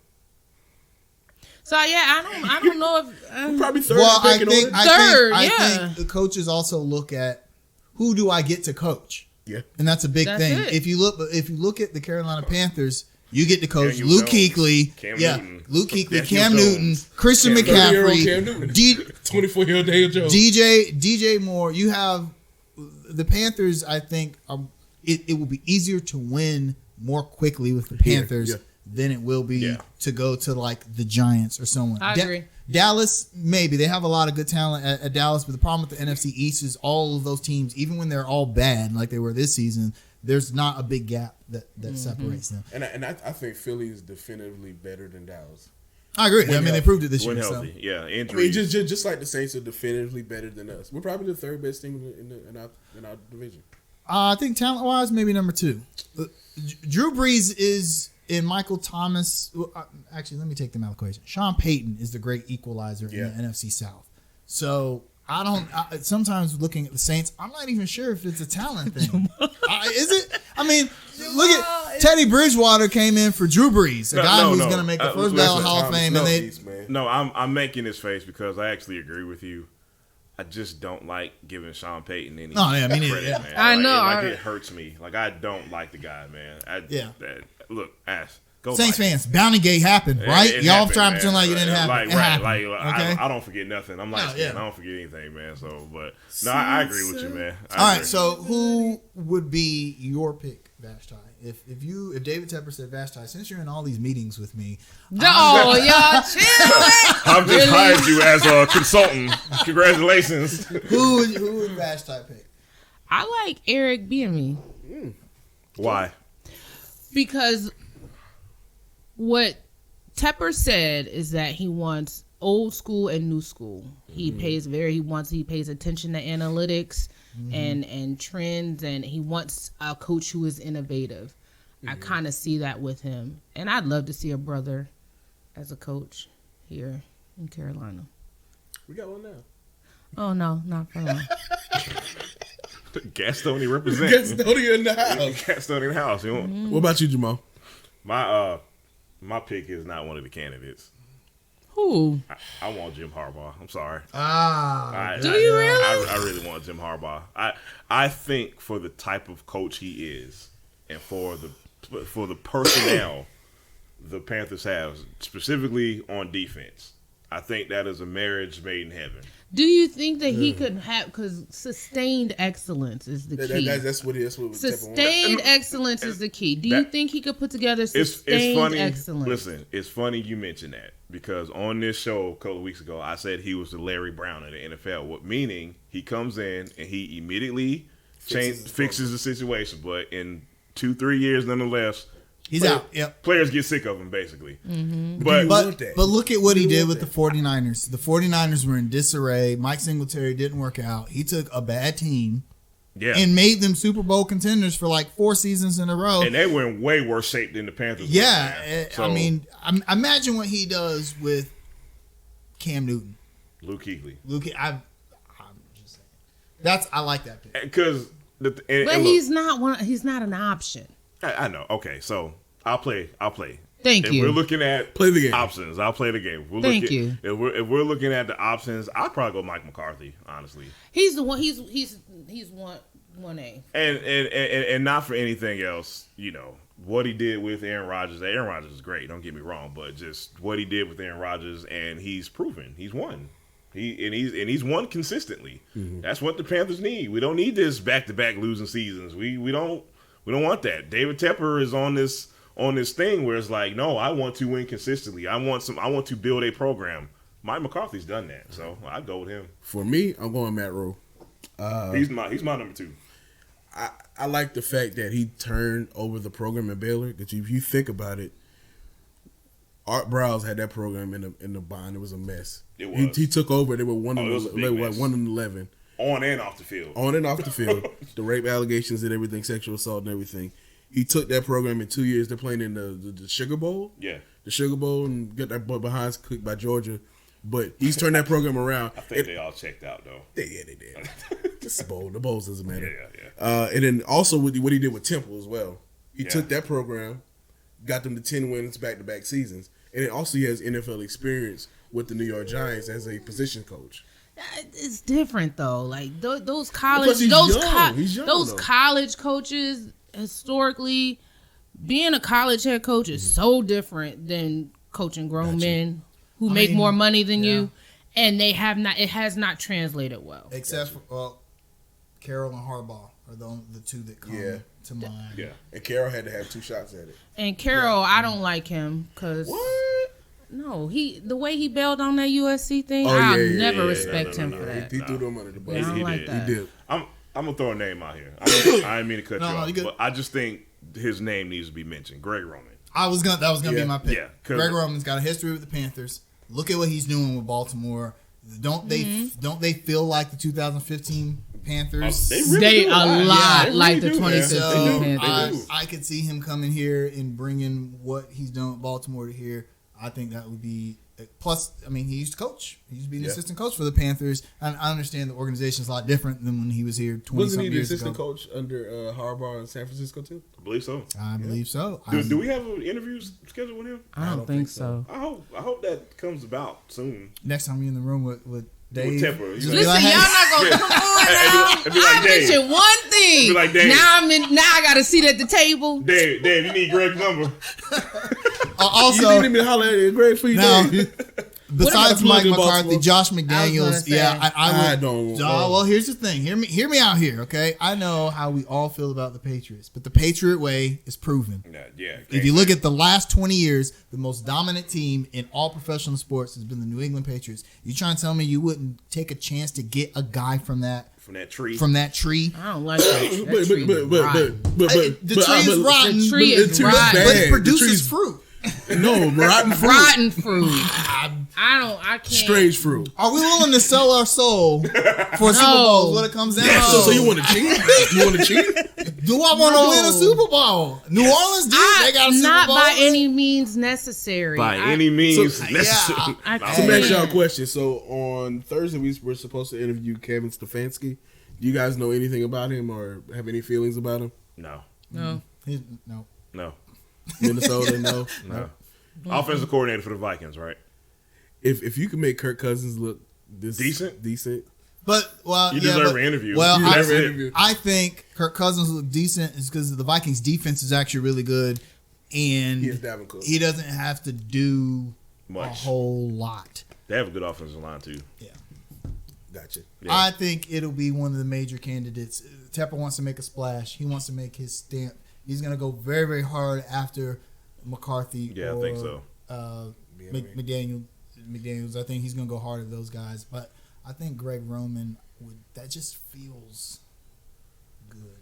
So I don't know if probably third. Well, I think the coaches also look at who do I get to coach. Yeah, and that's a big thing. It. If you look at the Carolina Panthers, you get to coach Luke Kuechly, Cam Newton, Christian McCaffrey, 24-year-old Daniel Jones, DJ Moore. You have the Panthers. I think it will be easier to win more quickly with the Panthers than it will be to go to like the Giants or someone. I agree. Dallas, maybe. They have a lot of good talent at Dallas, but the problem with the NFC East is all of those teams, even when they're all bad like they were this season, there's not a big gap that separates them. And I think Philly is definitively better than Dallas. I agree. They proved it this year. Healthy. So. Yeah, injuries. Just like the Saints are definitively better than us. We're probably the third best team in our division. I think talent-wise, maybe number 2. Drew Brees is... And Michael Thomas, actually, let me take them out of the equation. Sean Payton is the great equalizer in the NFC South. So sometimes looking at the Saints, I'm not even sure if it's a talent thing. Is it? I mean, look at Teddy Bridgewater came in for Drew Brees, a guy who's going to make the first ballot Hall of Fame. I'm making this face because I actually agree with you. I just don't like giving Sean Payton any credit, man. I know. It hurts me. Like, I don't like the guy, man. Look, go Saints fans, Bounty Gate happened, right? Y'all trying to pretend like it didn't happen. I don't forget nothing. I'm like, I don't forget anything, man. So, but no, I agree with you, man. All right, so who would be your pick, Vashti? If David Tepper said, Vashti, since you're in all these meetings with me, y'all chill. I've just hired you as a consultant. Congratulations. Who would Vashti pick? I like Eric Bieniemy. Why? Because what Tepper said is that he wants old school and new school. He pays attention to analytics and trends, and he wants a coach who is innovative. I kind of see that with him, and I'd love to see a brother as a coach here in Carolina. We got one now. Oh no, not for long. Gastonia represent. Gastonia in the house. Gastonia in the house. You know? What about you, Jamal? My pick is not one of the candidates. Who? I want Jim Harbaugh. I'm sorry. Do you really? I really want Jim Harbaugh. I think for the type of coach he is, and for the personnel the Panthers have, specifically on defense, I think that is a marriage made in heaven. Do you think that he could have, because sustained excellence is the key. That's what it is. Sustained excellence is the key. Do you think he could put together sustained excellence? Listen, it's funny you mentioned that, because on this show a couple of weeks ago, I said he was the Larry Brown of the NFL, meaning he comes in and he immediately fixes the situation, but in 2-3 years nonetheless, he's out. Yep. Players get sick of him, basically. Mm-hmm. But look at what he did with the 49ers. The 49ers were in disarray. Mike Singletary didn't work out. He took a bad team and made them Super Bowl contenders for like 4 seasons in a row. And they were in way worse shape than the Panthers. Yeah. I mean, imagine what he does with Cam Newton. Luke Kuechly. I'm just saying. I like that pick. Because he's not an option. I know. Okay, so I'll play. Thank you. We're looking at play the game options. I'll play the game. Thank you. If we're looking at the options, I'd probably go Mike McCarthy. Honestly, he's the one. He's 1A. And not for anything else. You know what he did with Aaron Rodgers. Aaron Rodgers is great. Don't get me wrong, but just what he did with Aaron Rodgers, and he's proven he's won. He's won consistently. Mm-hmm. That's what the Panthers need. We don't need this back-to-back losing seasons. We don't want that. David Tepper is on this thing where it's like, no, I want to win consistently. I want to build a program. Mike McCarthy's done that, so I'd go with him. For me, I'm going Matt Rule. He's my number 2. I like the fact that he turned over the program at Baylor. Because if you think about it, Art Browse had that program in the bind. It was a mess. It was. He took over. They were 1-11. On and off the field. On and off the field. The rape allegations and everything, sexual assault and everything. He took that program in 2 years. They're playing in the Sugar Bowl. Yeah. The Sugar Bowl, and got that behind kicked by Georgia. But he's turned that program around. I think they all checked out, though. They did. It's the bowl. The bowls doesn't matter. Yeah. And then also what he did with Temple as well. He took that program, got them to 10 wins back-to-back seasons. And then also he has NFL experience with the New York Giants as a position coach. It's different though. Like those college coaches, historically, being a college head coach is so different than coaching grown men who make more money than you, and it has not translated well. Except for Carroll and Harbaugh are the two that come to mind. Yeah, and Carroll had to have 2 shots at it. And Carroll, I don't like him because no, the way he bailed on that USC thing, I'll never respect him for that. He threw them under the bus. I don't like that. He did. I'm gonna throw a name out here. I didn't mean to cut you off, good. but I just think his name needs to be mentioned. Greg Roman. That was gonna be my pick. Yeah, Greg Roman's got a history with the Panthers. Look at what he's doing with Baltimore. Don't they feel like the 2015 Panthers? They a lot like the 2015 Panthers. I could see him coming here and bringing what he's done with Baltimore to here. I think that would be. Plus, I mean, he used to coach. He used to be an assistant coach for the Panthers. And I understand the organization is a lot different than when he was here 20-something years ago. Wasn't he the assistant coach under Harbaugh in San Francisco too? I believe so. I believe so. Do we have interviews scheduled with him? I don't think so. I hope that comes about soon. Next time you're in the room with Dave. Tepper. Listen, y'all not gonna come on now. I mentioned one thing. Be like, Dave. Now I got a seat at the table. Dave, you need Greg's number. Also, you need me to holler at Greg for you. Now, besides Mike McCarthy, Josh McDaniels, I don't. Well, here's the thing. Hear me out here, okay? I know how we all feel about the Patriots, but the Patriot way is proven. Yeah. If you look at the last 20 years, the most dominant team in all professional sports has been the New England Patriots. You trying to tell me you wouldn't take a chance to get a guy from that tree? I don't like that. The tree is rotten, The tree is rotten. But it produces fruit. No, rotten fruit. Rotten fruit. I can't. Strange fruit. Are we willing to sell our soul for Super Bowls when it comes down? Yeah, so you want to cheat? You want to cheat? Do I want to win a Super Bowl? New Orleans did. They got a Super Not Bowl. by any means necessary. Any means So, necessary. I So let me ask can't. y'all a question. So on Thursday we're supposed to interview Kevin Stefanski. Do you guys know anything about him or have any feelings about him? No. No. No. Minnesota, no. No. Offensive coordinator for the Vikings, right? If you can make Kirk Cousins look this decent. But You deserve an interview. Well, You deserve an interview. I think Kirk Cousins look decent is because the Vikings defense is actually really good, and He is Dalvin Cook. he doesn't have to do a Much. whole lot. They have a good offensive line too. Yeah. Gotcha. Yeah. I think it'll be one of the major candidates. Tepper wants to make a splash. He wants to make his stamp. He's going to go very, very hard after McCarthy. Yeah, I think so. McDaniels. I think he's going to go hard at those guys. But I think Greg Roman that just feels good.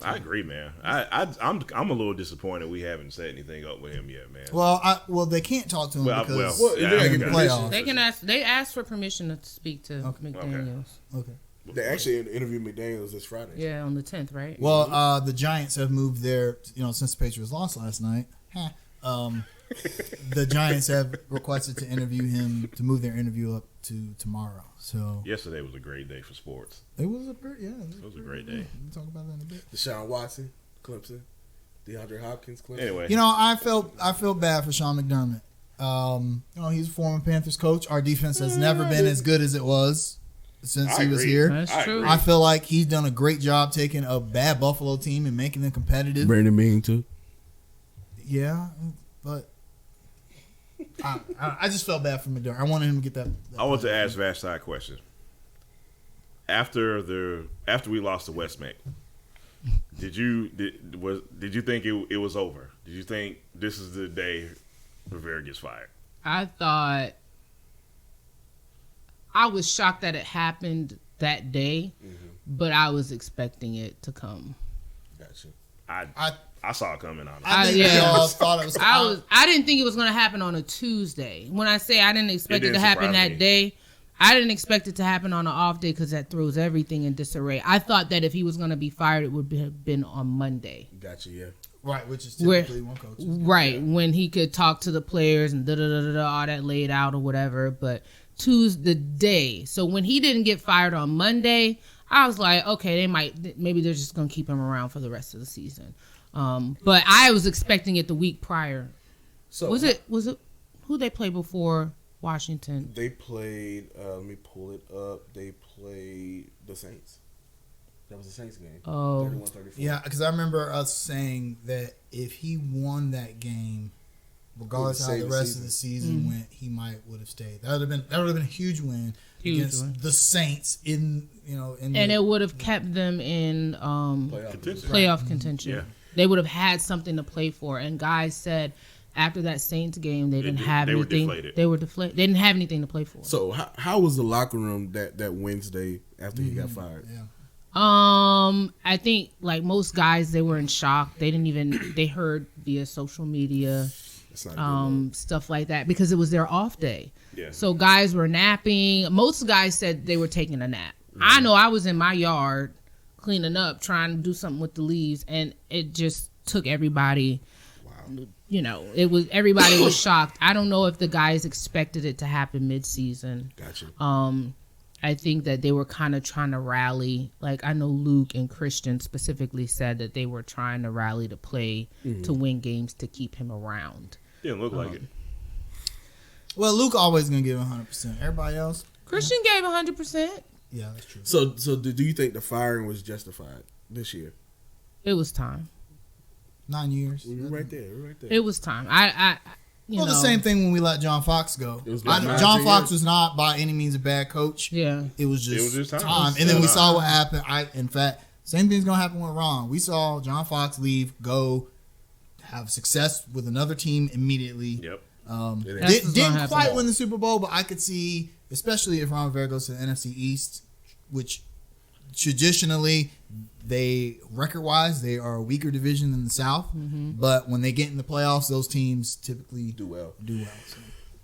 I agree, man. I'm a little disappointed we haven't set anything up with him yet, man. Well, they can't talk to him because yeah, they I can got it. playoffs. They can ask. They asked for permission to speak to McDaniels. Okay. They actually interviewed McDaniels this Friday. Yeah, on the 10th, right? Well, the Giants have moved their, since the Patriots lost last night, the Giants have requested to interview him, to move their interview up to tomorrow. So Yesterday was a great day for sports. it was a great day. We'll talk about that in a bit. Deshaun Watson, Clemson. DeAndre Hopkins, Clemson. Anyway, I felt bad for Sean McDermott. He's a former Panthers coach. Our defense has never been as good as it was since he was agree. here. That's true. I feel like he's done a great job taking a bad Buffalo team and making them competitive. Brandon Bean too. Yeah, but I just felt bad for McDermott. I wanted him to get that. I want to ask Vashti a question. After we lost to West Mac, did you think it was over? Did you think this is the day Rivera gets fired? I thought I was shocked that it happened that day, but I was expecting it to come. Gotcha. I saw it coming on. I think we all thought it was. I didn't think it was going to happen on a Tuesday. When I say I didn't expect it to happen surprise that me. day, I didn't expect it to happen on an off day because that throws everything in disarray. I thought that if he was going to be fired, it would have been on Monday. Gotcha. Yeah. Right, which is typically one coach. Right, when he could talk to the players and all that laid out or whatever. But Tuesday, the day. So when he didn't get fired on Monday, I was like, okay, maybe they're just going to keep him around for the rest of the season. But I was expecting it the week prior. So Was it who they played before Washington? They played. Let me pull it up. They played the Saints. That was the Saints game. Oh. 31-34. Yeah, because I remember us saying that if he won that game, regardless of how the rest of the season went, he would have stayed. That would have been a huge win against the Saints and it would have kept them in playoff contention. Yeah. They would have had something to play for. And guys said after that Saints game, they didn't have they were anything. deflated. They were deflated. They didn't have anything to play for. So how was the locker room that Wednesday after he got fired? Yeah. I think like most guys, they were in shock. They heard via social media, It's not stuff like that because it was their off day. Yeah. So guys were napping. Most guys said they were taking a nap. I know I was in my yard cleaning up, trying to do something with the leaves, and it just took everybody. Wow. Everybody was shocked. I don't know if the guys expected it to happen mid-season. Gotcha. I think that they were kind of trying to rally. Like I know Luke and Christian specifically said that they were trying to rally to play to win games to keep him around. Didn't look like it. Well, Luke always gonna give 100%. Everybody else, Christian gave 100%. yeah, that's true. So do you think the firing was justified this year? It was time. 9 years. We're right there. It was time. The same thing when we let John Fox go. It was like 9 John years. Fox was not by any means a bad coach. Yeah. It was just time. time. And then we saw what happened. In fact, same thing's gonna happen with Ron. We saw John Fox leave, go have success with another team immediately. Yep. Didn't quite win the Super Bowl, but I could see, especially if Ron Rivera goes to the NFC East, which traditionally, they record-wise, they are a weaker division than the South. Mm-hmm. But when they get in the playoffs, those teams typically do well.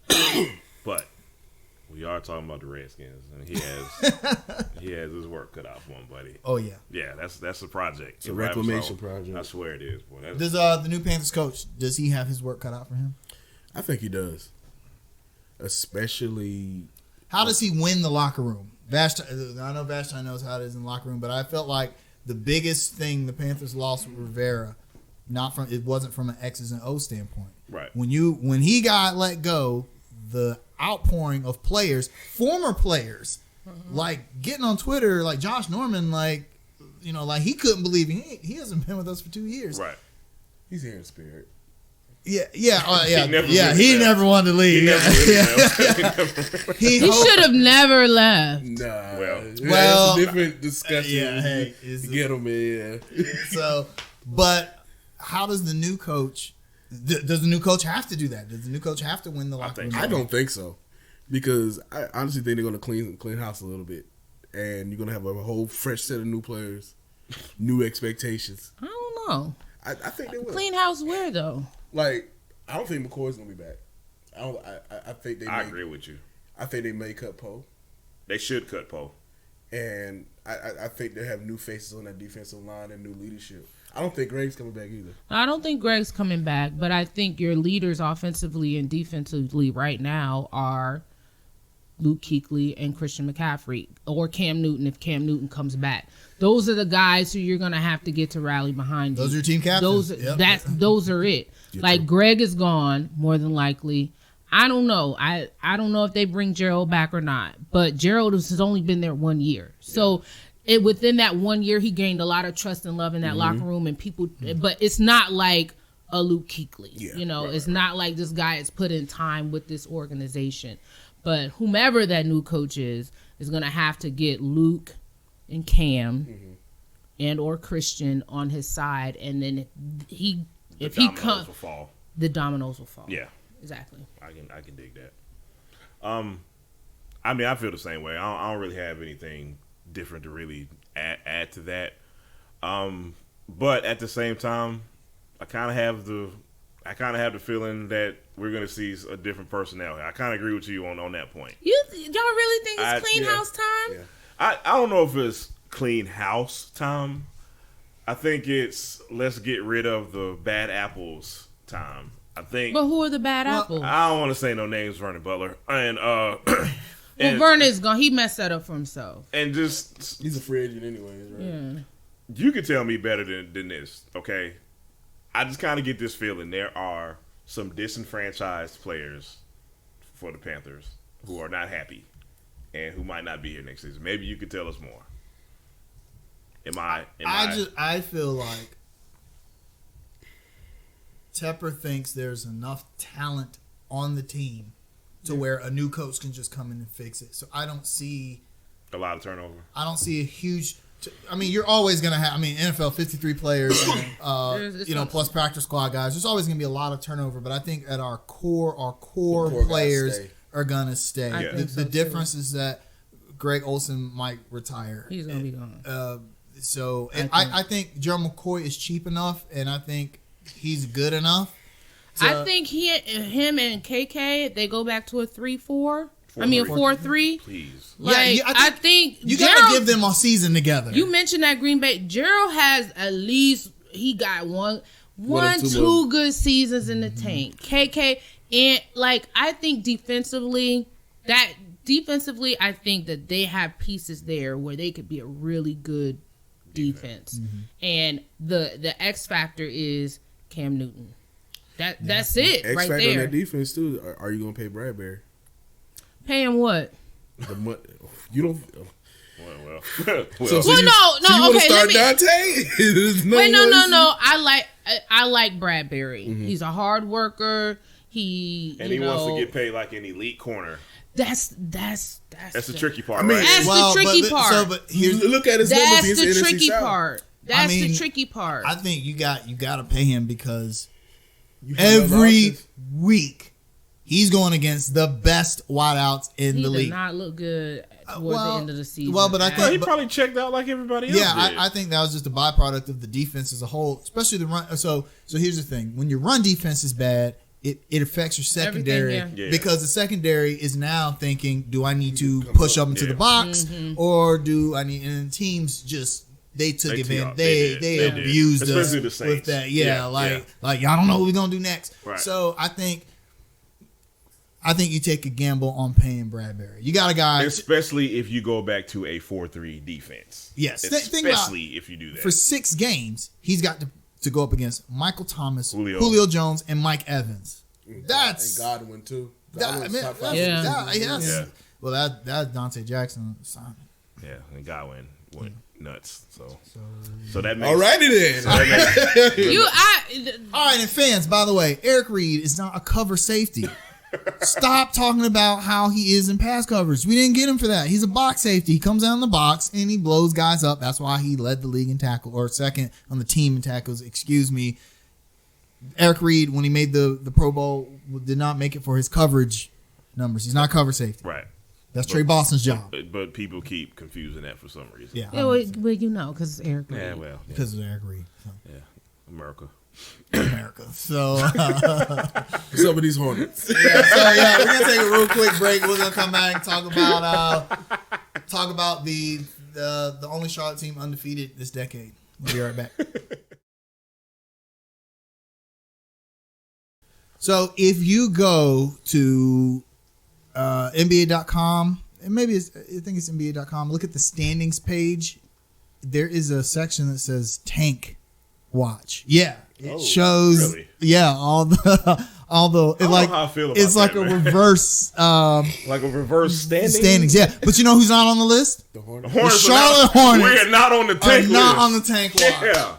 So. But we are talking about the Redskins, and he has his work cut out for him, buddy. Oh yeah, yeah. That's a project. It's a reclamation project. I swear it is. Boy, does the new Panthers coach, does he have his work cut out for him? I think he does. Especially, how does he win the locker room? Vashti, I know Vashti knows how it is in the locker room, but I felt like the biggest thing the Panthers lost with Rivera, it wasn't from an X's and O's standpoint. Right. When he got let go, the outpouring of players, former players, like getting on Twitter, like Josh Norman, like he couldn't believe he hasn't been with us for 2 years. Right. He's here in spirit. Yeah. He never never wanted to leave. He He should have never left. Nah. Well, it's a different discussion. Yeah, hey, get him in. So, but how does the new coach? Does the new coach have to do that? Does the new coach have to win the locker room? I don't think so, because I honestly think they're going to clean house a little bit, and you're going to have a whole fresh set of new players, new expectations. I don't know. I think they will. Clean house where though? Like, I don't think McCoy's going to be back. I think I agree with you. I think they may cut Poe. They should cut Poe. And I think they have new faces on that defensive line and new leadership. I don't think Greg's coming back either. I don't think Greg's coming back, but I think your leaders offensively and defensively right now are Luke Kuechly and Christian McCaffrey, or Cam Newton if Cam Newton comes back. Those are the guys who you're going to have to get to rally behind you. Those are your team captains. Those are it. Like, Greg is gone, more than likely. I don't know. I don't know if they bring Gerald back or not, but Gerald has only been there 1 year. So within that 1 year, he gained a lot of trust and love in that locker room, and people. But it's not like a Luke Kuechly. It's not like this guy has put in time with this organization. But whomever that new coach is going to have to get Luke and Cam and or Christian on his side, and then if he comes, the dominoes will fall. Yeah, exactly. I can dig that. I mean, I feel the same way. I don't really have anything different to really add to that. But at the same time, I kind of have the feeling that we're going to see a different personnel. I kind of agree with you on that point. Y'all really think it's clean house time? Yeah. I don't know if it's clean house time. I think it's let's get rid of the bad apples time. I think. But who are the bad apples? I don't want to say no names, Vernon Butler, and Vernon's gone. He messed that up for himself. And just he's a free agent anyways, right? Yeah. You can tell me better than this, okay? I just kind of get this feeling there are some disenfranchised players for the Panthers who are not happy and who might not be here next season. Maybe you could tell us more. I feel like Tepper thinks there's enough talent on the team to where a new coach can just come in and fix it. So I don't see a lot of turnover. I don't see a huge. You're always gonna have. NFL 53 players, and, plus practice squad guys. There's always gonna be a lot of turnover. But I think at our core players are gonna stay. The difference is that Greg Olsen might retire. He's gonna be gone. I think Gerald McCoy is cheap enough, and I think he's good enough. I think him and KK, if they go back to a 3-4. 4-3. Please. I think you gotta give them a season together. You mentioned that Green Bay. Gerald has at least he got two good seasons in the tank. KK and I think defensively, I think that they have pieces there where they could be a really good defense. Mm-hmm. And the X factor is Cam Newton. That's it X right factor there. on that defense too. Are you gonna pay Bradbury? Pay him what? You don't. Well. So you want to start Dante? No. I like Bradbury. Mm-hmm. He's a hard worker. He wants to get paid like an elite corner. That's the tricky part. Right? That's the tricky part. But look at his numbers. That's the tricky part. That's the tricky part. I think you got to pay him because every week He's going against the best wideouts in He the did league. not look good toward the end of the season. Well, but I think he probably checked out like everybody else. Yeah, did. I think that was just a byproduct of the defense as a whole, especially the run. So here's the thing: when your run defense is bad, it affects your secondary Everything, because the secondary is now thinking, do I need to push up into the box or do I need? And teams just they took advantage. They abused us especially the Saints. with that. Yeah, like y'all don't know what we're gonna do next. Right. So I think you take a gamble on paying Bradbury. You got a guy, especially if you go back to a 4-3 defense. Yes, especially if you do that. For 6 games, he's got to go up against Michael Thomas, Julio Jones, and Mike Evans. That's and Godwin too. Top 5. Yeah. Well, that's Dante Jackson. Yeah, and Godwin went nuts. So that makes alrighty then. All right, and fans, by the way, Eric Reed is not a cover safety. Stop talking about how he is in pass coverage. We didn't get him for that. He's a box safety. He comes out in the box and he blows guys up. That's why he led the league in tackle, or second on the team in tackles. Excuse me. Eric Reed, when he made the Pro Bowl, did not make it for his coverage numbers. He's not cover safety. Right. That's Trey Boston's job. But people keep confusing that for some reason. Yeah. well, you know, because Eric Reed. Yeah, well. Yeah. Because of Eric Reed. So. Yeah. America. So, some of these Hornets. We're gonna take a real quick break. We're gonna come back and talk about the only Charlotte team undefeated this decade. We'll be right back. So, if you go to NBA.com, and maybe I think it's NBA.com, look at the standings page. There is a section that says Tank Watch. Yeah. It shows, really? all the it's like a reverse, like a reverse standings. Yeah, but you know who's not on the list? The Hornets. The Charlotte Hornets. We're not on the tank list. Not on the tank watch.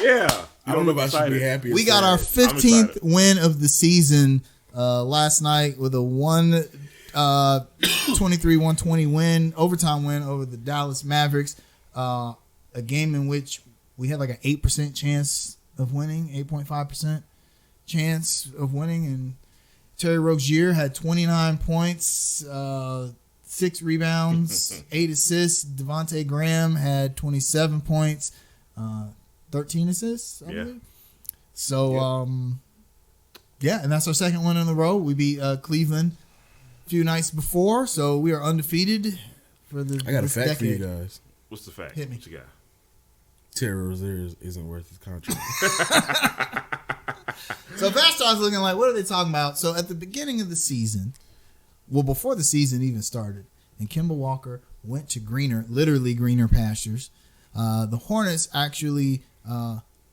Yeah. I don't know if I should be happy. We got our 15th win of the season last night with a 23-120 win, overtime win over the Dallas Mavericks. A game in which we had like an 8% chance of winning, 8.5% chance of winning. And Terry Rozier had 29 points, 6 rebounds, 8 assists. Devontae Graham had 27 points, 13 assists, I believe. So, and that's our second win in a row. We beat Cleveland a few nights before, so we are undefeated for the I got a fact decade. for you guys. What's the fact? Hit me. What you got? Terry Rozier isn't worth his contract. So Vashti was looking like, what are they talking about? So at the beginning of the season, well, before the season even started, and Kemba Walker went to literally greener pastures, the Hornets actually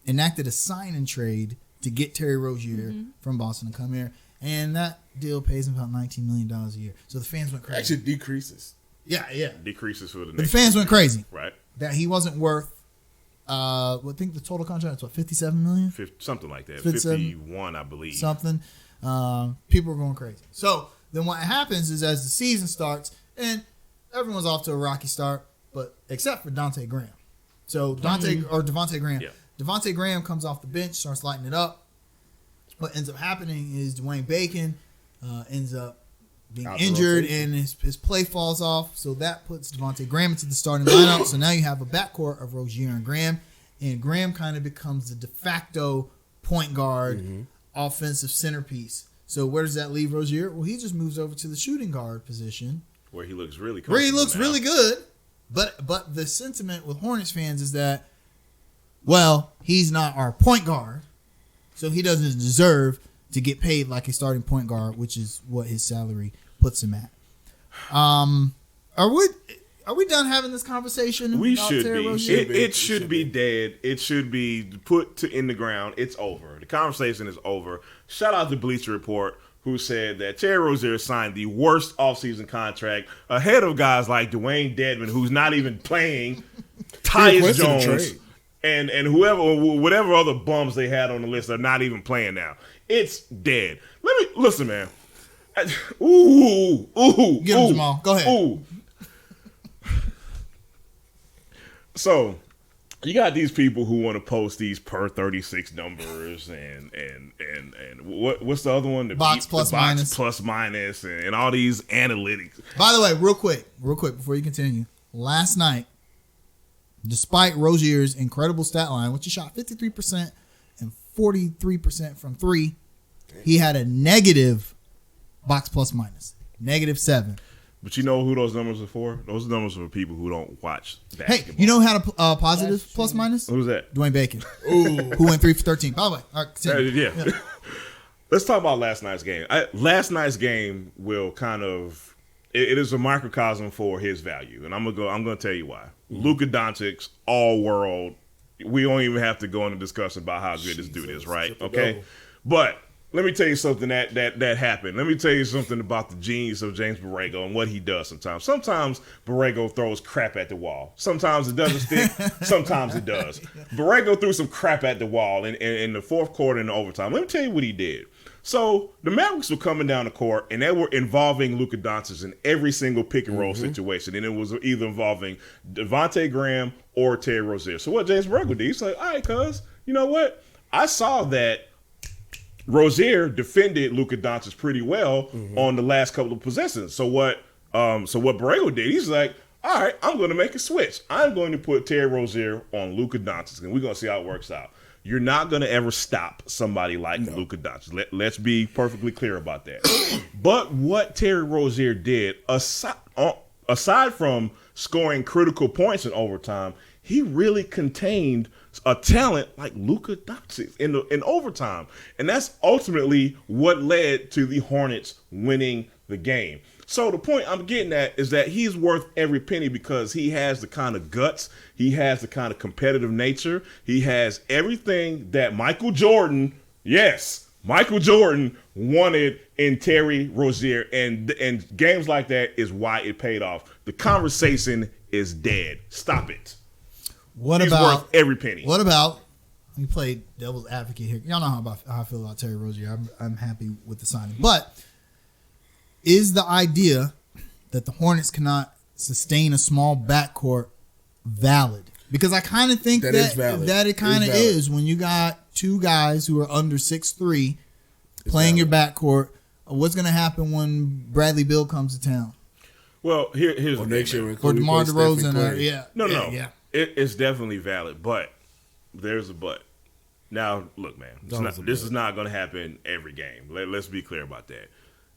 enacted a sign and trade to get Terry Rozier from Boston to come here. And that deal pays him about $19 million a year. So the fans went crazy. Actually decreases. Yeah. Decreases for the But next the fans went crazy. Right. That he wasn't worth, I think the total contract was $57 million? Something like that. 57, 51, I believe. Something. People are going crazy. So then what happens is as the season starts, and everyone's off to a rocky start, but except for Devontae Graham. So Devontae Graham. Yeah. Devontae Graham comes off the bench, starts lighting it up. What ends up happening is Dwayne Bacon ends up being injured and his play falls off. So that puts Devontae Graham into the starting lineup. So now you have a backcourt of Rozier and Graham. And Graham kind of becomes the de facto point guard, offensive centerpiece. So where does that leave Rozier? Well, he just moves over to the shooting guard position. Where he looks really good. But the sentiment with Hornets fans is that, well, he's not our point guard, so he doesn't deserve to get paid like a starting point guard, which is what his salary puts him at. Are we done having this conversation? We should be. It should be dead. It should be put in the ground. It's over. The conversation is over. Shout out to Bleacher Report, who said that Terry Rozier signed the worst offseason contract ahead of guys like Dwayne Dedmon, who's not even playing, Tyus Jones, and whatever other bums they had on the list are not even playing now. It's dead. Listen, man. Get him, Jamal. Go ahead. So, you got these people who want to post these per 36 numbers and what's the other one? The Box plus minus. Plus minus and all these analytics. By the way, real quick before you continue. Last night, despite Rozier's incredible stat line, which he shot 53% and 43% from three, he had a negative box plus minus, -7. But you know who those numbers are for? Those numbers are for people who don't watch basketball. Hey, you know who had a positive plus minus? Who's that? Dwayne Bacon, who went 3 for 13. By the way, all right, continue. Yeah. Let's talk about last night's game. Last night's game will kind of it is a microcosm for his value, and I'm gonna tell you why. Luka Doncic, all world. We don't even have to go into discussion about how good this dude is, right? Okay, but let me tell you something that happened. Let me tell you something about the genius of James Borrego and what he does sometimes. Sometimes Borrego throws crap at the wall. Sometimes it doesn't stick. Sometimes it does. Borrego threw some crap at the wall in the fourth quarter and the overtime. Let me tell you what he did. So the Mavericks were coming down the court, and they were involving Luka Doncic in every single pick and roll situation, and it was either involving Devontae Graham or Terry Rozier. So what James Borrego did, he's like, all right, cuz, you know what? I saw that Rozier defended Luka Doncic pretty well on the last couple of possessions. So what Borrego did, he's like, all right, I'm going to make a switch. I'm going to put Terry Rozier on Luka Doncic, and we're going to see how it works out. You're not going to ever stop somebody like Luka Doncic. Let's be perfectly clear about that. But what Terry Rozier did, aside from scoring critical points in overtime, he really contained a talent like Luka Doncic in overtime. And that's ultimately what led to the Hornets winning the game. So the point I'm getting at is that he's worth every penny because he has the kind of guts, he has the kind of competitive nature, he has everything that Michael Jordan wanted in Terry Rozier, and games like that is why it paid off. The conversation is dead. Stop it. He's worth every penny. What about, we played devil's advocate here. Y'all know how I feel about Terry Rozier. I'm happy with the signing. But is the idea that the Hornets cannot sustain a small backcourt valid? Because I kind of think that it kind of is when you got two guys who are under 6'3" playing your backcourt. What's going to happen when Bradley Beal comes to town? Well, here's the next year or DeMar DeRozan. No. It's definitely valid, but there's a but. Now, look, man, this is not going to happen every game. Let's be clear about that.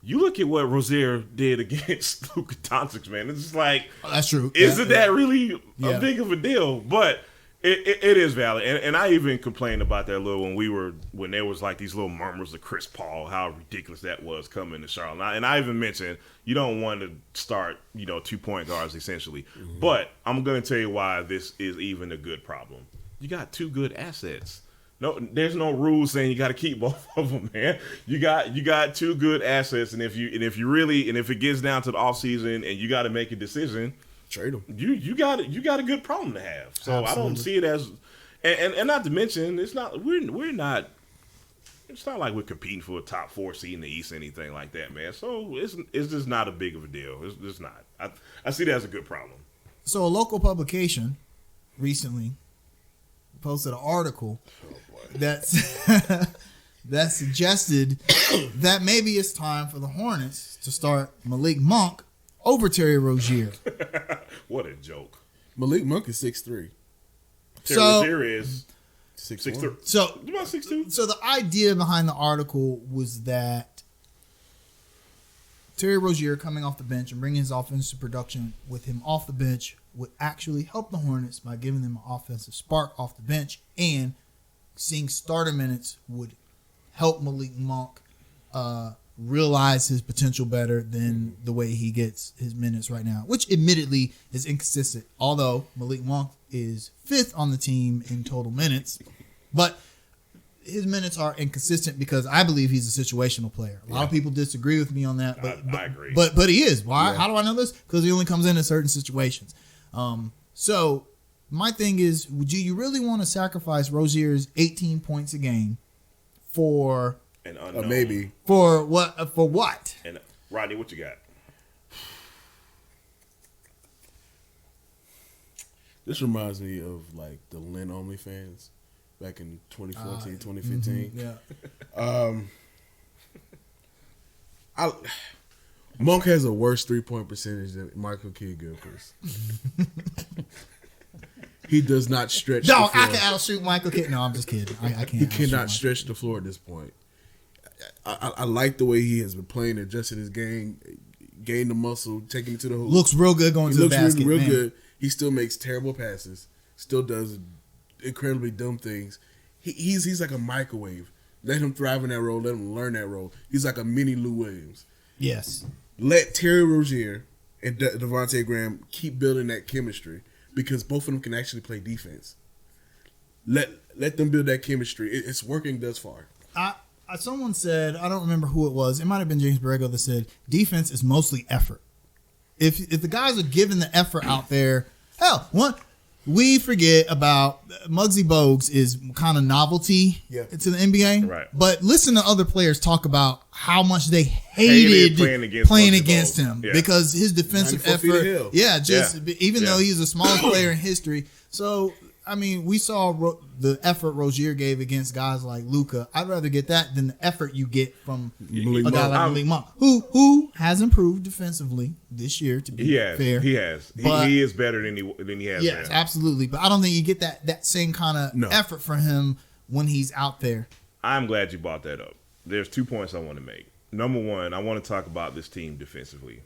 You look at what Rozier did against Luka Doncic, man. It's just like, that's true. Isn't that really a big of a deal? But it is valid, and I even complained about that a little when there was like these little murmurs of Chris Paul, how ridiculous that was coming to Charlotte. And I even mentioned you don't want to start 2-point guards essentially, but I'm going to tell you why this is even a good problem. You got two good assets. No, there's no rule saying you got to keep both of them, man. You got two good assets, and if it gets down to the offseason and you got to make a decision, trade them. You got a good problem to have. So absolutely. I don't see it as, and not to mention, it's not like we're competing for a top 4 seed in the East or anything like that, man. So it's just not a big of a deal. It's just not. I see that as a good problem. So a local publication recently posted an article that suggested that maybe it's time for the Hornets to start Malik Monk over Terry Rozier. What a joke. Malik Monk is 6'3". Terry Rozier is 6'3". So about 6'2". So the idea behind the article was that Terry Rozier coming off the bench and bringing his offensive production with him off the bench would actually help the Hornets by giving them an offensive spark off the bench, and seeing starter minutes would help Malik Monk realize his potential better than the way he gets his minutes right now, which admittedly is inconsistent, although Malik Monk is 5th on the team in total minutes. But his minutes are inconsistent because I believe he's a situational player. A lot of people disagree with me on that, but I agree. But he is. Why? Yeah. How do I know this? Because he only comes in certain situations. So my thing is, do you really want to sacrifice Rozier's 18 points a game for an unknown? Maybe for what? For what? And Rodney, what you got? This reminds me of like the Lynn OnlyFans back in 2014, 2015. Yeah. Monk has a worse 3-point percentage than Michael Kidd-Gilchrist. He does not stretch. No, the floor. I can outshoot Michael Kidd. No, I'm just kidding. I can't. He cannot stretch the floor at this point. I like the way he has been playing, adjusting his game, gained the muscle, taking it to the hoop. Looks real good going to the basket. Real good. He still makes terrible passes. Still does incredibly dumb things. He's like a microwave. Let him thrive in that role. Let him learn that role. He's like a mini Lou Williams. Yes. Let Terry Rozier and Devontae Graham keep building that chemistry because both of them can actually play defense. Let them build that chemistry. It's working thus far. Someone said, I don't remember who it was. It might have been James Borrego that said, defense is mostly effort. If the guys are giving the effort out there, hell, we forget about Muggsy Bogues is kind of novelty to the NBA. Right. But listen to other players talk about how much they hated playing against him because his defensive effort. Yeah, even though he's the smallest player in history. So, I mean, we saw the effort Rozier gave against guys like Luka. I'd rather get that than the effort you get from a guy like Malik Monk, who has improved defensively this year. To be fair, he has. He is better than he has. Yes, absolutely. But I don't think you get that same kind of effort from him when he's out there. I'm glad you brought that up. There's 2 points I want to make. Number one, I want to talk about this team defensively.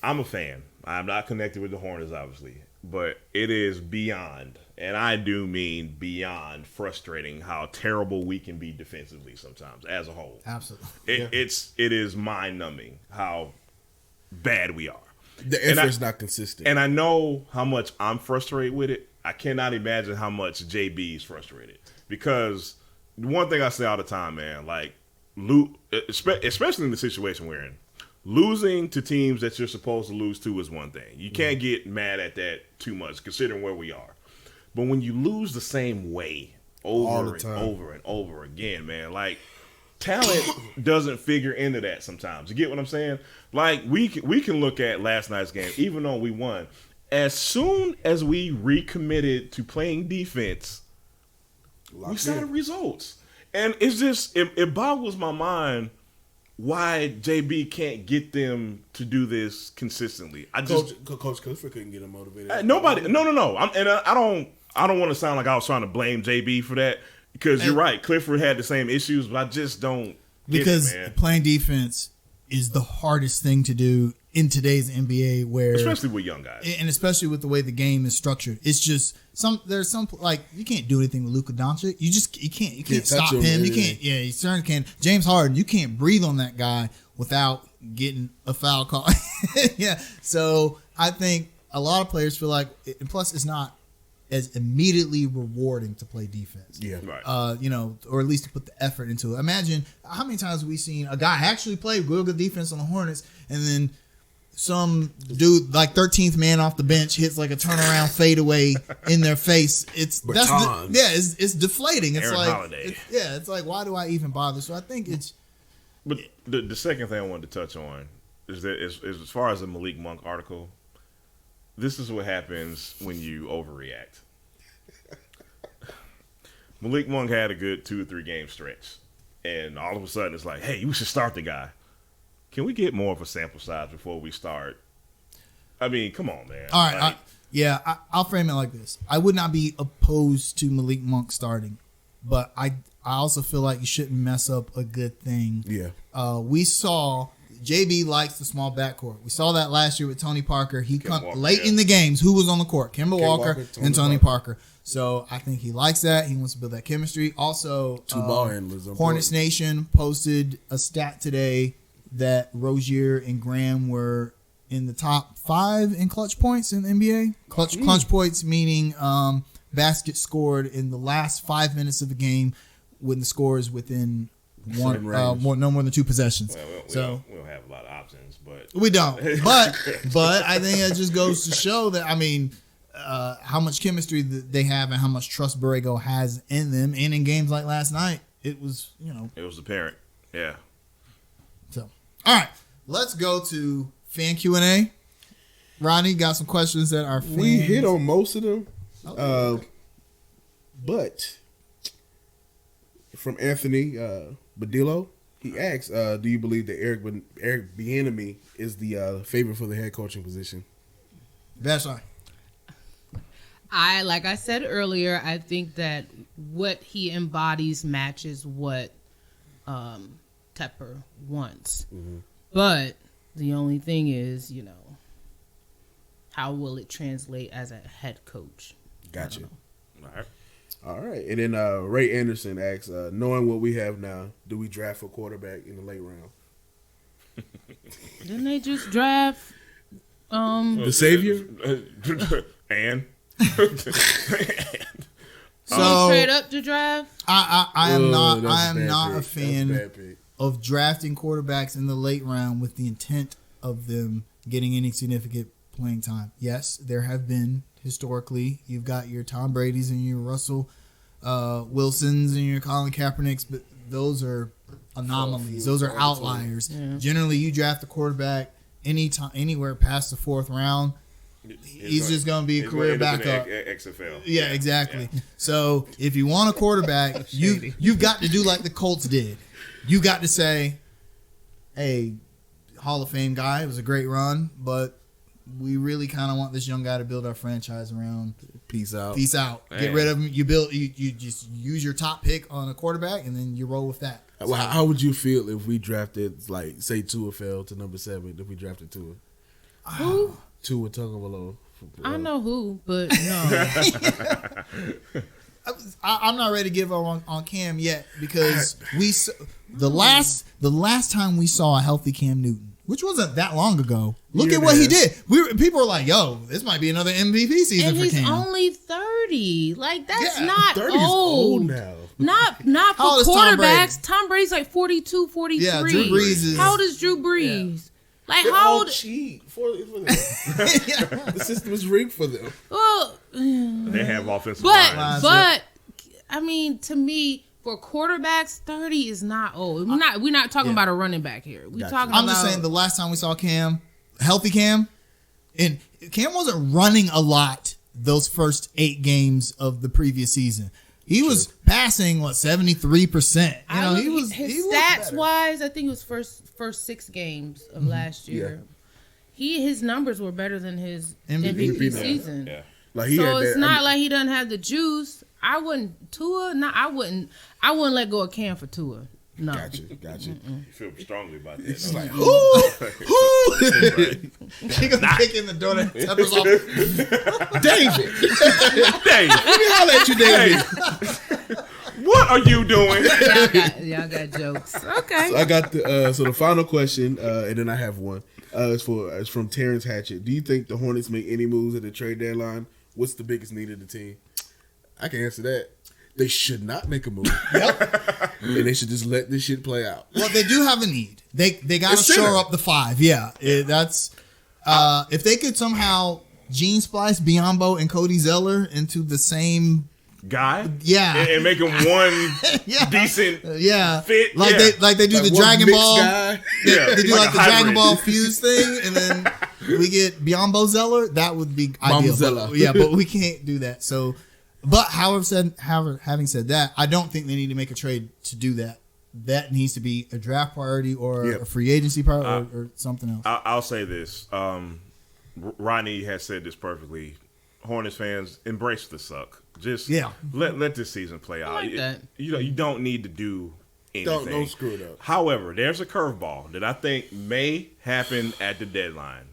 I'm a fan. I'm not connected with the Hornets, obviously. But it is beyond, and I do mean beyond, frustrating how terrible we can be defensively sometimes as a whole. Absolutely. It is mind-numbing how bad we are. The effort's not consistent. And I know how much I'm frustrated with it. I cannot imagine how much JB is frustrated. Because one thing I say all the time, man, like, especially in the situation we're in, losing to teams that you're supposed to lose to is one thing. You can't get mad at that too much, considering where we are. But when you lose the same way over and over and over again, man, like, talent doesn't figure into that sometimes. You get what I'm saying? Like, we can look at last night's game, even though we won. As soon as we recommitted to playing defense, we saw the results. And it's just, it boggles my mind why JB can't get them to do this consistently. Coach Clifford couldn't get him motivated. Nobody. No. I don't want to sound like I was trying to blame JB for that because you're right. Clifford had the same issues, but I just don't. Because playing defense is the hardest thing to do in today's NBA, where especially with young guys, and especially with the way the game is structured. It's just there's some like you can't do anything with Luka Doncic. You can't stop him. You can't. Yeah, he certainly can. James Harden, you can't breathe on that guy without getting a foul call. Yeah. So I think a lot of players feel like, and plus it's not as immediately rewarding to play defense. Yeah. Right. Or at least to put the effort into it. Imagine how many times we've seen a guy actually play real good defense on the Hornets, and then some dude like 13th man off the bench hits like a turnaround fadeaway in their face. It's deflating. It's Aaron like Holiday. it's like, why do I even bother? So I think it's. But the second thing I wanted to touch on is that as far as the Malik Monk article, this is what happens when you overreact. Malik Monk had a good 2 or 3 game stretch, and all of a sudden it's like, hey, you should start the guy. Can we get more of a sample size before we start? I mean, come on, man. All right. I'll frame it like this. I would not be opposed to Malik Monk starting, but I also feel like you shouldn't mess up a good thing. Yeah. We saw JB likes the small backcourt. We saw that last year with Tony Parker. He come late in the games. Who was on the court? Kemba Walker and Tony Parker. So I think he likes that. He wants to build that chemistry. Also, 2 ball handlers. Hornets Nation posted a stat today that Rozier and Graham were in the top 5 in clutch points in the NBA. Clutch points meaning baskets scored in the last 5 minutes of the game when the score is within no more than 2 possessions. Well, we don't have a lot of options, but we don't. But I think it just goes to show that, I mean, how much chemistry that they have and how much trust Borrego has in them. And in games like last night, it was apparent. Yeah. So, all right, let's go to fan Q&A. Ronnie got some questions that our fans. We hit on most of them. But from Anthony Badillo, he asks, do you believe that Eric Bieniemy is the favorite for the head coaching position? Vashti. Like I said earlier, I think that what he embodies matches what Tepper wants. Mm-hmm. But the only thing is, how will it translate as a head coach? Gotcha. All right. All right. And then Ray Anderson asks, knowing what we have now, do we draft a quarterback in the late round? Didn't they just draft the savior? And so trade up to draft? I am not a fan of drafting quarterbacks in the late round with the intent of them getting any significant playing time. Yes, there have been historically. You've got your Tom Brady's and your Russell Wilsons and your Colin Kaepernicks, but those are anomalies. Those are outliers. Yeah. Generally, you draft a quarterback anywhere past the fourth round. He's just going to be a career backup. XFL. Yeah, exactly. Yeah. So if you want a quarterback, you've got to do like the Colts did. You got to say, hey, Hall of Fame guy, it was a great run, but we really kind of want this young guy to build our franchise around. Peace out. Man. Get rid of him. You just use your top pick on a quarterback, and then you roll with that. Well, how would you feel if we drafted, say, Tua fell to number 7, if we drafted Tua? Who? Tua Tagovailoa. I know who, but no. I'm not ready to give up on Cam yet because the last time we saw a healthy Cam Newton, which wasn't that long ago. Look at what he did. People were like, "Yo, this might be another MVP season for Cam." And he's only 30. Like that's not 30 is old now. Not for quarterbacks. Tom Brady's like 42, 43. Yeah, Drew Brees is. How old is Drew Brees? Yeah. Like They're how all old? Cheat for them. The system is rigged for them. Well, they have offensive lines. But I mean, to me, for quarterbacks, 30 is not old. We're not talking about a running back here. I'm just saying the last time we saw Cam, healthy Cam, and Cam wasn't running a lot those first 8 games of the previous season. He was passing 73%. He was stats wise. I think it was first 6 games of last year. Yeah. His numbers were better than his MVP season. Yeah. It's not like he doesn't have the juice. I wouldn't let go of Cam for Tua. No. Gotcha. You feel strongly about that. It's like, who? He gonna kick in the door that Tepper's off. David. Let me holler at you, David. What are you doing? Y'all got jokes. Okay. So I got the final question, and then I have one. It's from Terrence Hatchett. Do you think the Hornets make any moves at the trade deadline? What's the biggest need of the team? I can answer that. They should not make a move. Yep. And they should just let this shit play out. Well, they do have a need. They got to shore up the 5. Yeah. That's if they could somehow gene splice Biyombo and Cody Zeller into the same guy. Yeah. And make him one decent fit. Like they do the Dragon Ball. Guy. Yeah. They do like the Dragon Ball fuse thing, and then we get Biyombo Zeller. That would be ideal. But we can't do that. So. But having said that, I don't think they need to make a trade to do that. That needs to be a draft priority or a free agency priority or something else. I'll say this. Ronnie has said this perfectly. Hornets fans, embrace the suck. Just let this season play out. Like that. You don't need to do anything. Don't screw it up. However, there's a curveball that I think may happen at the deadline.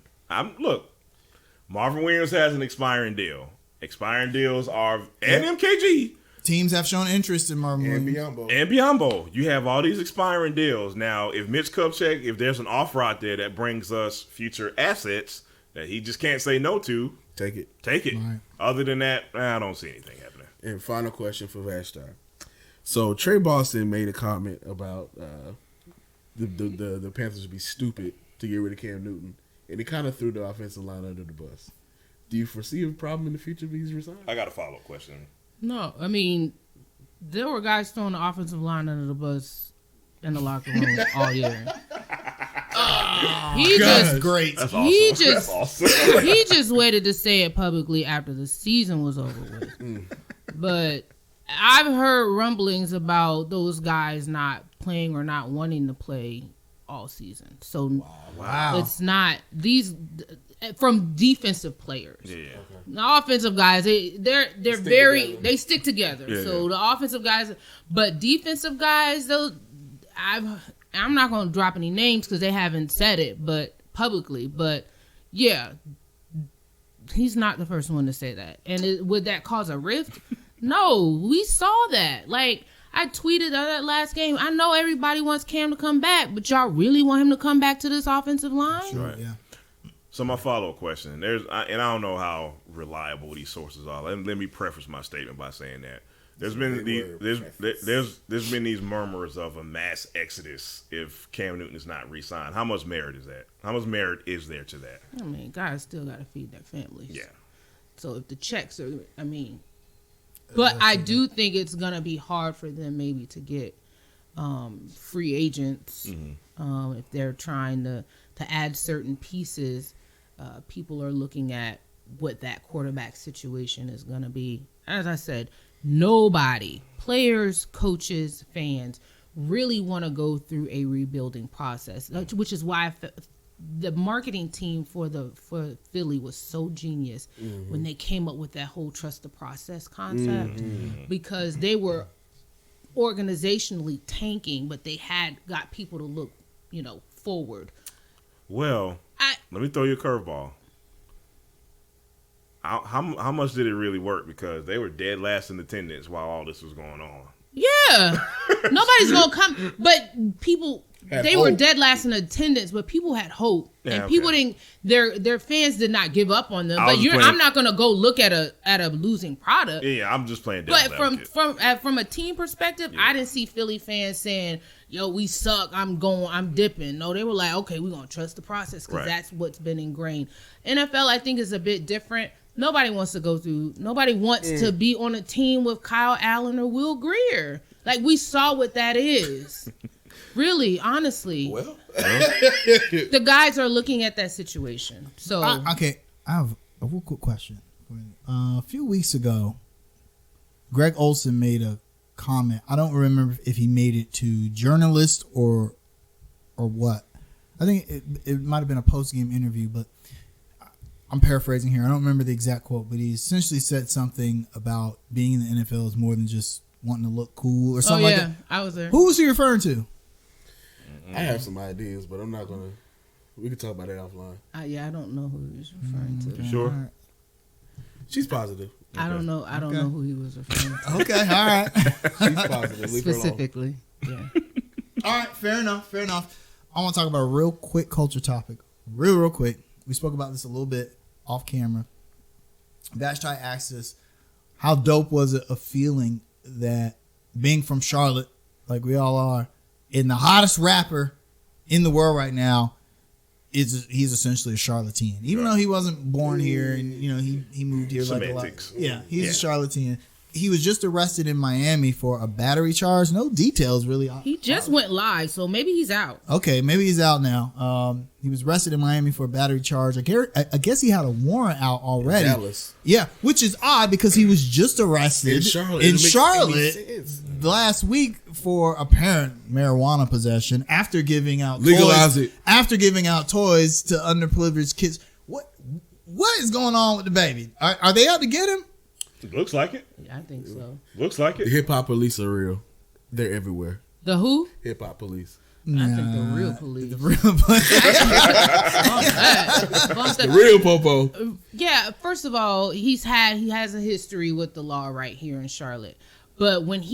Marvin Williams has an expiring deal. Expiring deals are MKG. Teams have shown interest in Marvin and Williams. And Biyombo. You have all these expiring deals. Now, if Mitch Kupchak, if there's an offer out there that brings us future assets that he just can't say no to, take it. Right. Other than that, I don't see anything happening. And final question for Vashti. So Trey Boston made a comment about the Panthers would be stupid to get rid of Cam Newton, and he kind of threw the offensive line under the bus. Do you foresee a problem in the future if he's resigned? I got a follow-up question. No, I mean, there were guys throwing the offensive line under the bus in the locker room all year. That's great. That's awesome. That's awesome. He just waited to say it publicly after the season was over with. But I've heard rumblings about those guys not playing or not wanting to play all season. So it's not these from defensive players. Yeah. The offensive guys, they stick together. Yeah, so the offensive guys, but defensive guys, those I'm not going to drop any names because they haven't said it, but publicly. But yeah, he's not the first one to say that. And would that cause a rift? No, we saw that. Like I tweeted that last game. I know everybody wants Cam to come back, but y'all really want him to come back to this offensive line? Sure. Yeah. So my follow-up question, and I don't know how reliable these sources are. Let me preface my statement by saying that there's been these murmurs of a mass exodus if Cam Newton is not re-signed. How much merit is that? How much merit is there to that? I mean, guys still got to feed their families. Yeah. So if the checks are, but I do think it's gonna be hard for them maybe to get free agents if they're trying to add certain pieces. People are looking at what that quarterback situation is going to be. As I said, nobody, players, coaches, fans, really want to go through a rebuilding process, which is why the marketing team for Philly was so genius when they came up with that whole trust the process concept, because they were organizationally tanking, but they had got people to look, forward. Well, let me throw you a curveball. How much did it really work? Because they were dead last in attendance while all this was going on. Yeah. Nobody's going to come. But people, were dead last in attendance, but people had hope. And people didn't, their fans did not give up on them. But I'm not going to go look at a losing product. Yeah, I'm just playing devil's advocate. But from a team perspective, I didn't see Philly fans saying, yo, we suck, I'm dipping. No, they were like, okay, we're going to trust the process because that's what's been ingrained. NFL, I think, is a bit different. Nobody wants to be on a team with Kyle Allen or Will Grier. Like, we saw what that is. Really, honestly. Well. The guys are looking at that situation. So I have a real quick question. A few weeks ago, Greg Olsen made a comment. I don't remember if he made it to journalists or what. I think it might have been a post-game interview, but I'm paraphrasing here. I don't remember the exact quote, but he essentially said something about being in the NFL is more than just wanting to look cool or something like that. I was there. Who was he referring to? I have some ideas, but I'm not going to. We can talk about that offline. I don't know who he was referring to. You sure? Right. She's positive. I don't know. I don't know who he was referring to. Okay, all right. She's positive. Specifically, yeah. All right, fair enough. I want to talk about a real quick culture topic. Real quick. We spoke about this a little bit off camera. Vashti asked us, how dope was it a feeling that being from Charlotte, like we all are, and the hottest rapper in the world right now, he's essentially a Charlatan. Even though he wasn't born here and he moved here Semantics. like a lot. Yeah, he's a Charlatan. He was just arrested in Miami for a battery charge. No details really. He just went live, so maybe he's out. Okay, maybe he's out now. He was arrested in Miami for a battery charge. I guess he had a warrant out already. Dallas. Yeah, which is odd because he was just arrested in Charlotte last week for apparent marijuana possession after giving out toys to underprivileged kids. What is going on with the baby? Are they out to get him? Looks like it. Yeah, I think so. Looks like it. The hip hop police are real. They're everywhere. The who? Hip hop police. I think the real police. The real police. The real popo. Yeah, first of all, he has a history with the law right here in Charlotte. But when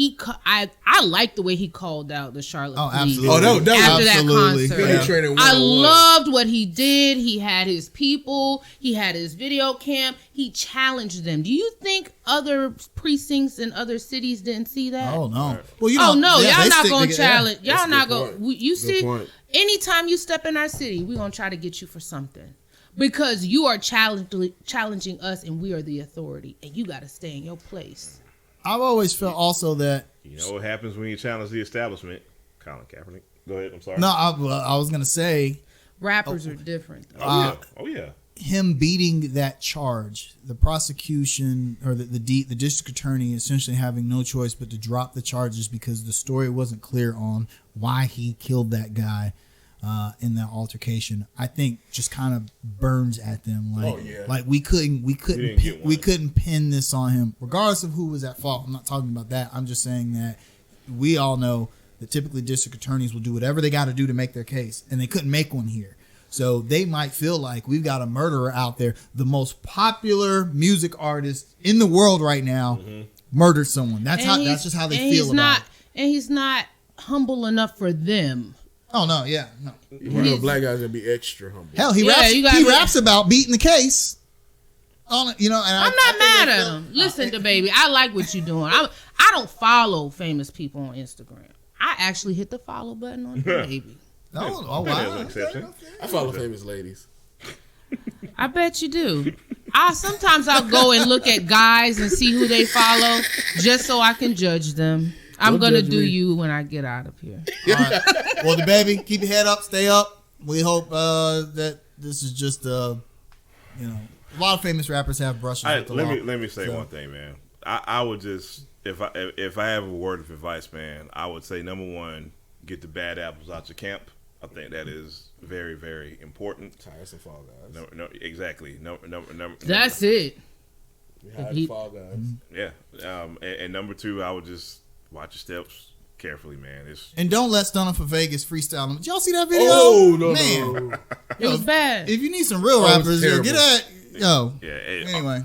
I like the way he called out the Charlotte police. Absolutely. After absolutely. that concert. I loved what he did. He had his people. He had his video cam. He challenged them. Do you think other precincts in other cities didn't see that? Oh, no. Well, y'all not going to challenge. Y'all not going to. You see, anytime you step in our city, we're going to try to get you for something. Because you are challenging us and we are the authority. And you got to stay in your place. I've always felt also that... You know what happens when you challenge the establishment? Colin Kaepernick. Go ahead, I'm sorry. No, I was going to say... Rappers are different, though. Oh yeah. Him beating that charge, the prosecution or the district attorney essentially having no choice but to drop the charges because the story wasn't clear on why he killed that guy in that altercation. I think just kind of burns at them. Like we couldn't pin this on him, regardless of who was at fault. I'm not talking about that. I'm just saying that we all know that typically district attorneys will do whatever they got to do to make their case, and they couldn't make one here. So they might feel like we've got a murderer out there, the most popular music artist in the world right now, murdered someone. That's just how they feel about it. And he's not humble enough for them. Oh no, yeah, no. One of the black guys gonna be extra humble. Hell, he raps about beating the case. On it, and I'm not mad at him. Listen, Dababy, I like what you're doing. I don't follow famous people on Instagram. I actually hit the follow button on Dababy. Oh wow! I follow famous ladies. I bet you do. Sometimes I'll go and look at guys and see who they follow just so I can judge them. I'm going to do you when I get out of here. All right. Well, Dababy, keep your head up, stay up. We hope that this is just a lot of famous rappers have brushes with the law. Let me say one thing, man. I would just if I have a word of advice, man, I would say number one, get the bad apples out your camp. I think that is very, very important. Tiresome fall guys. No, exactly. No. That's it. We hide the fall guys. Yeah. And number two, I would just watch your steps carefully, man. And don't let Stunner for Vegas freestyle. Did y'all see that video? Oh no, man. no. It was bad. If you need some real rappers, get that. Yeah. Anyway,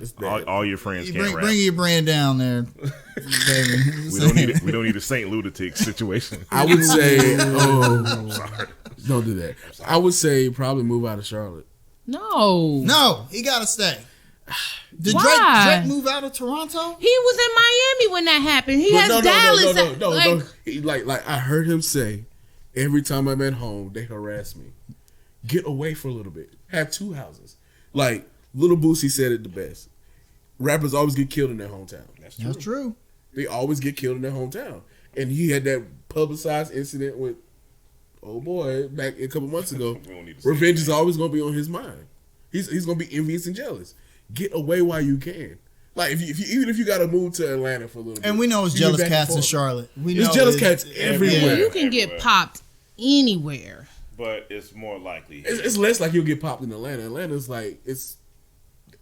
all your friends can't rap. Bring your brand down there, baby. We don't need a Saint Lunatic situation. I would say, I'm sorry. Don't do that. I would say probably move out of Charlotte. No, he gotta stay. Did Why? Drake move out of Toronto? He was in Miami when that happened. He has Dallas. No. I heard him say, every time I'm at home, they harass me. Get away for a little bit. Have two houses. Like Little Boosie said it the best. Rappers always get killed in their hometown. That's true. They always get killed in their hometown. And he had that publicized incident with, oh boy, back a couple months ago. Revenge is always going to be on his mind. He's going to be envious and jealous. Get away while you can. Like even if you got to move to Atlanta for a little bit. And we know it's jealous cats in Charlotte. There's jealous cats everywhere. You can get popped anywhere. But it's more likely. It's less like you'll get popped in Atlanta. Atlanta's like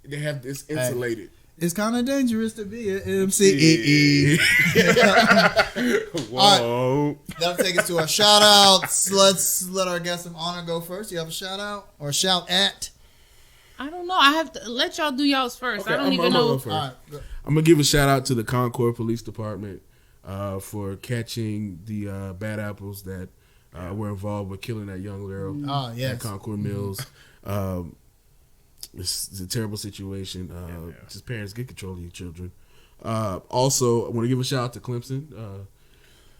they have this insulated. It's kind of dangerous to be an MCEE. Whoa. All right. That'll take us to our shout outs. Let's let our guest of honor go first. You have a shout out or a shout at? I don't know. I have to let y'all do y'all's first. Okay, I don't even know. All right. I'm going to give a shout out to the Concord Police Department for catching the bad apples that were involved with killing that young girl at Concord Mills. It's a terrible situation. Just parents, get control of your children. Also, I want to give a shout out to Clemson.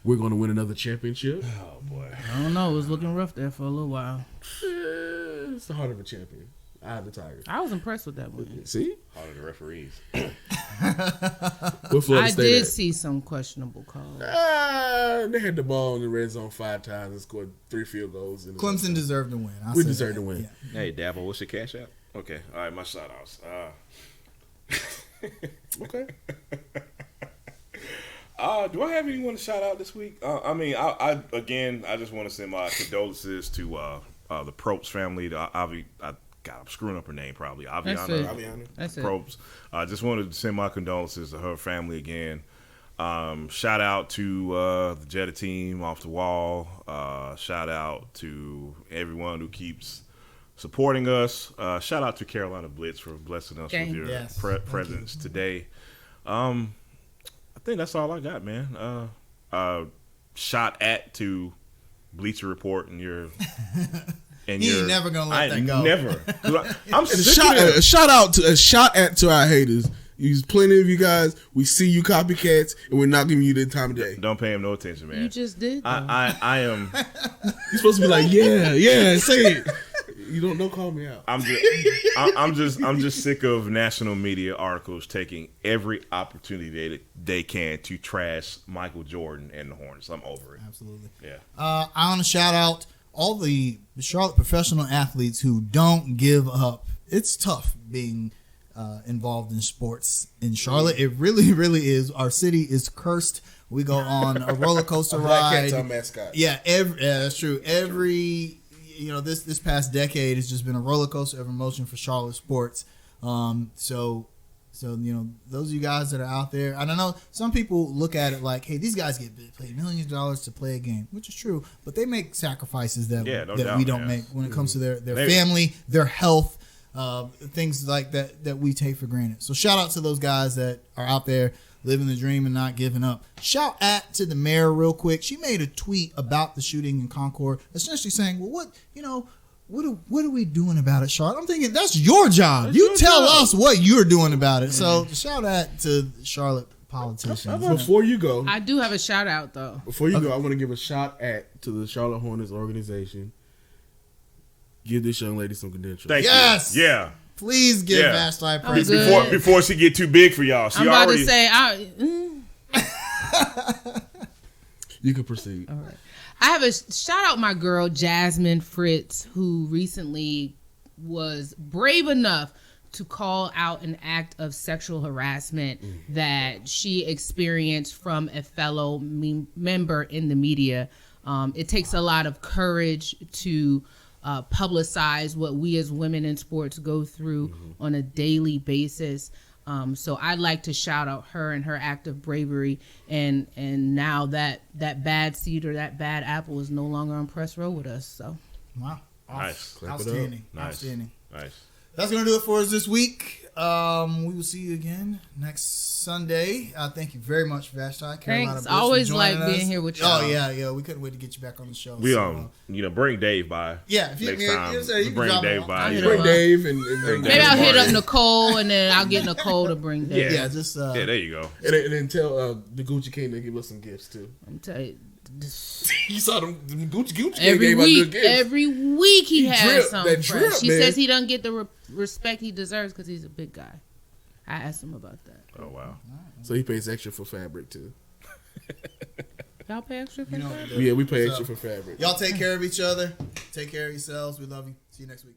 We're going to win another championship. Oh, boy. I don't know. It was looking rough there for a little while. It's the heart of a champion. I have the Tigers. I was impressed with that one. See? Heart of the referees. I did see some questionable calls. They had the ball in the red zone 5 times and scored 3 field goals. Clemson deserved to win. We deserved to win. Yeah. Hey, Dabo, what's your cash out? Okay. All right, my shout outs. Okay. Do I have anyone to shout out this week? I just want to send my condolences to the Probst family. I'm screwing up her name probably. Aviana. That's it. Probst. I just wanted to send my condolences to her family again. Shout out to the Jetta team off the wall. Shout out to everyone who keeps supporting us. Shout out to Carolina Blitz for blessing us with your presence today. I think that's all I got, man. Shot at to Bleacher Report and your... And he ain't never gonna let that go. Never. I'm a shot at to our haters. There's plenty of you guys. We see you copycats, and we're not giving you the time of day. Don't pay him no attention, man. You just did. I am. You're supposed to be like, yeah, say it. You don't call me out. I'm just sick of national media articles taking every opportunity they can to trash Michael Jordan and the Hornets. I'm over it. Absolutely. Yeah. I want to shout out all the Charlotte professional athletes who don't give up. It's tough being involved in sports in Charlotte. It really, really is. Our city is cursed. We go on a roller coaster Black ride. Cat's our mascot. Yeah, that's true. This past decade has just been a roller coaster of emotion for Charlotte sports. So those of you guys that are out there, I don't know, some people look at it like, hey, these guys get paid millions of dollars to play a game, which is true, but they make sacrifices that we don't make when it comes to their family, their health, things like that we take for granted. So shout out to those guys that are out there living the dream and not giving up. Shout out to the mayor real quick. She made a tweet about the shooting in Concord, essentially saying, well, what are we doing about it, Charlotte? I'm thinking that's your job. You tell us what you're doing about it. So shout out to Charlotte politicians. Before you go, I do have a shout out though. Before you go, I want to give a shout out to the Charlotte Hornets organization. Give this young lady some credentials. Thank you. Yeah. Please give Vashti praise. Before she get too big for y'all. I'm about to say, you can proceed. All right. I have a shout out my girl Jasmine Fritz, who recently was brave enough to call out an act of sexual harassment that she experienced from a fellow member in the media. It takes a lot of courage to publicize what we as women in sports go through on a daily basis. So I'd like to shout out her and her act of bravery, and now that bad seed or that bad apple is no longer on press row with us. So wow, nice, outstanding. Nice. That's gonna do it for us this week. We will see you again next Sunday. Thank you very much, Vashti. Carolina Thanks. Blitz, Always like being here with you. Oh yeah. We couldn't wait to get you back on the show. We bring Dave by. Yeah, if you next time. you Bring Dave by. Bring Dave and maybe I'll hit up Nicole and then I'll get Nicole to bring Dave. Yeah, just there you go. And then tell the Gucci King to give us some gifts too. I'm telling you. You saw them Gucci King every gave week. out good gifts. Every week he has something fresh. Drip, he man. says he doesn't get the respect he deserves because he's a big guy. I asked him about that. Oh wow. So he pays extra for fabric too. Y'all pay extra for that? Yeah, we pay extra for fabric. Y'all take care of each other. Take care of yourselves. We love you. See you next week.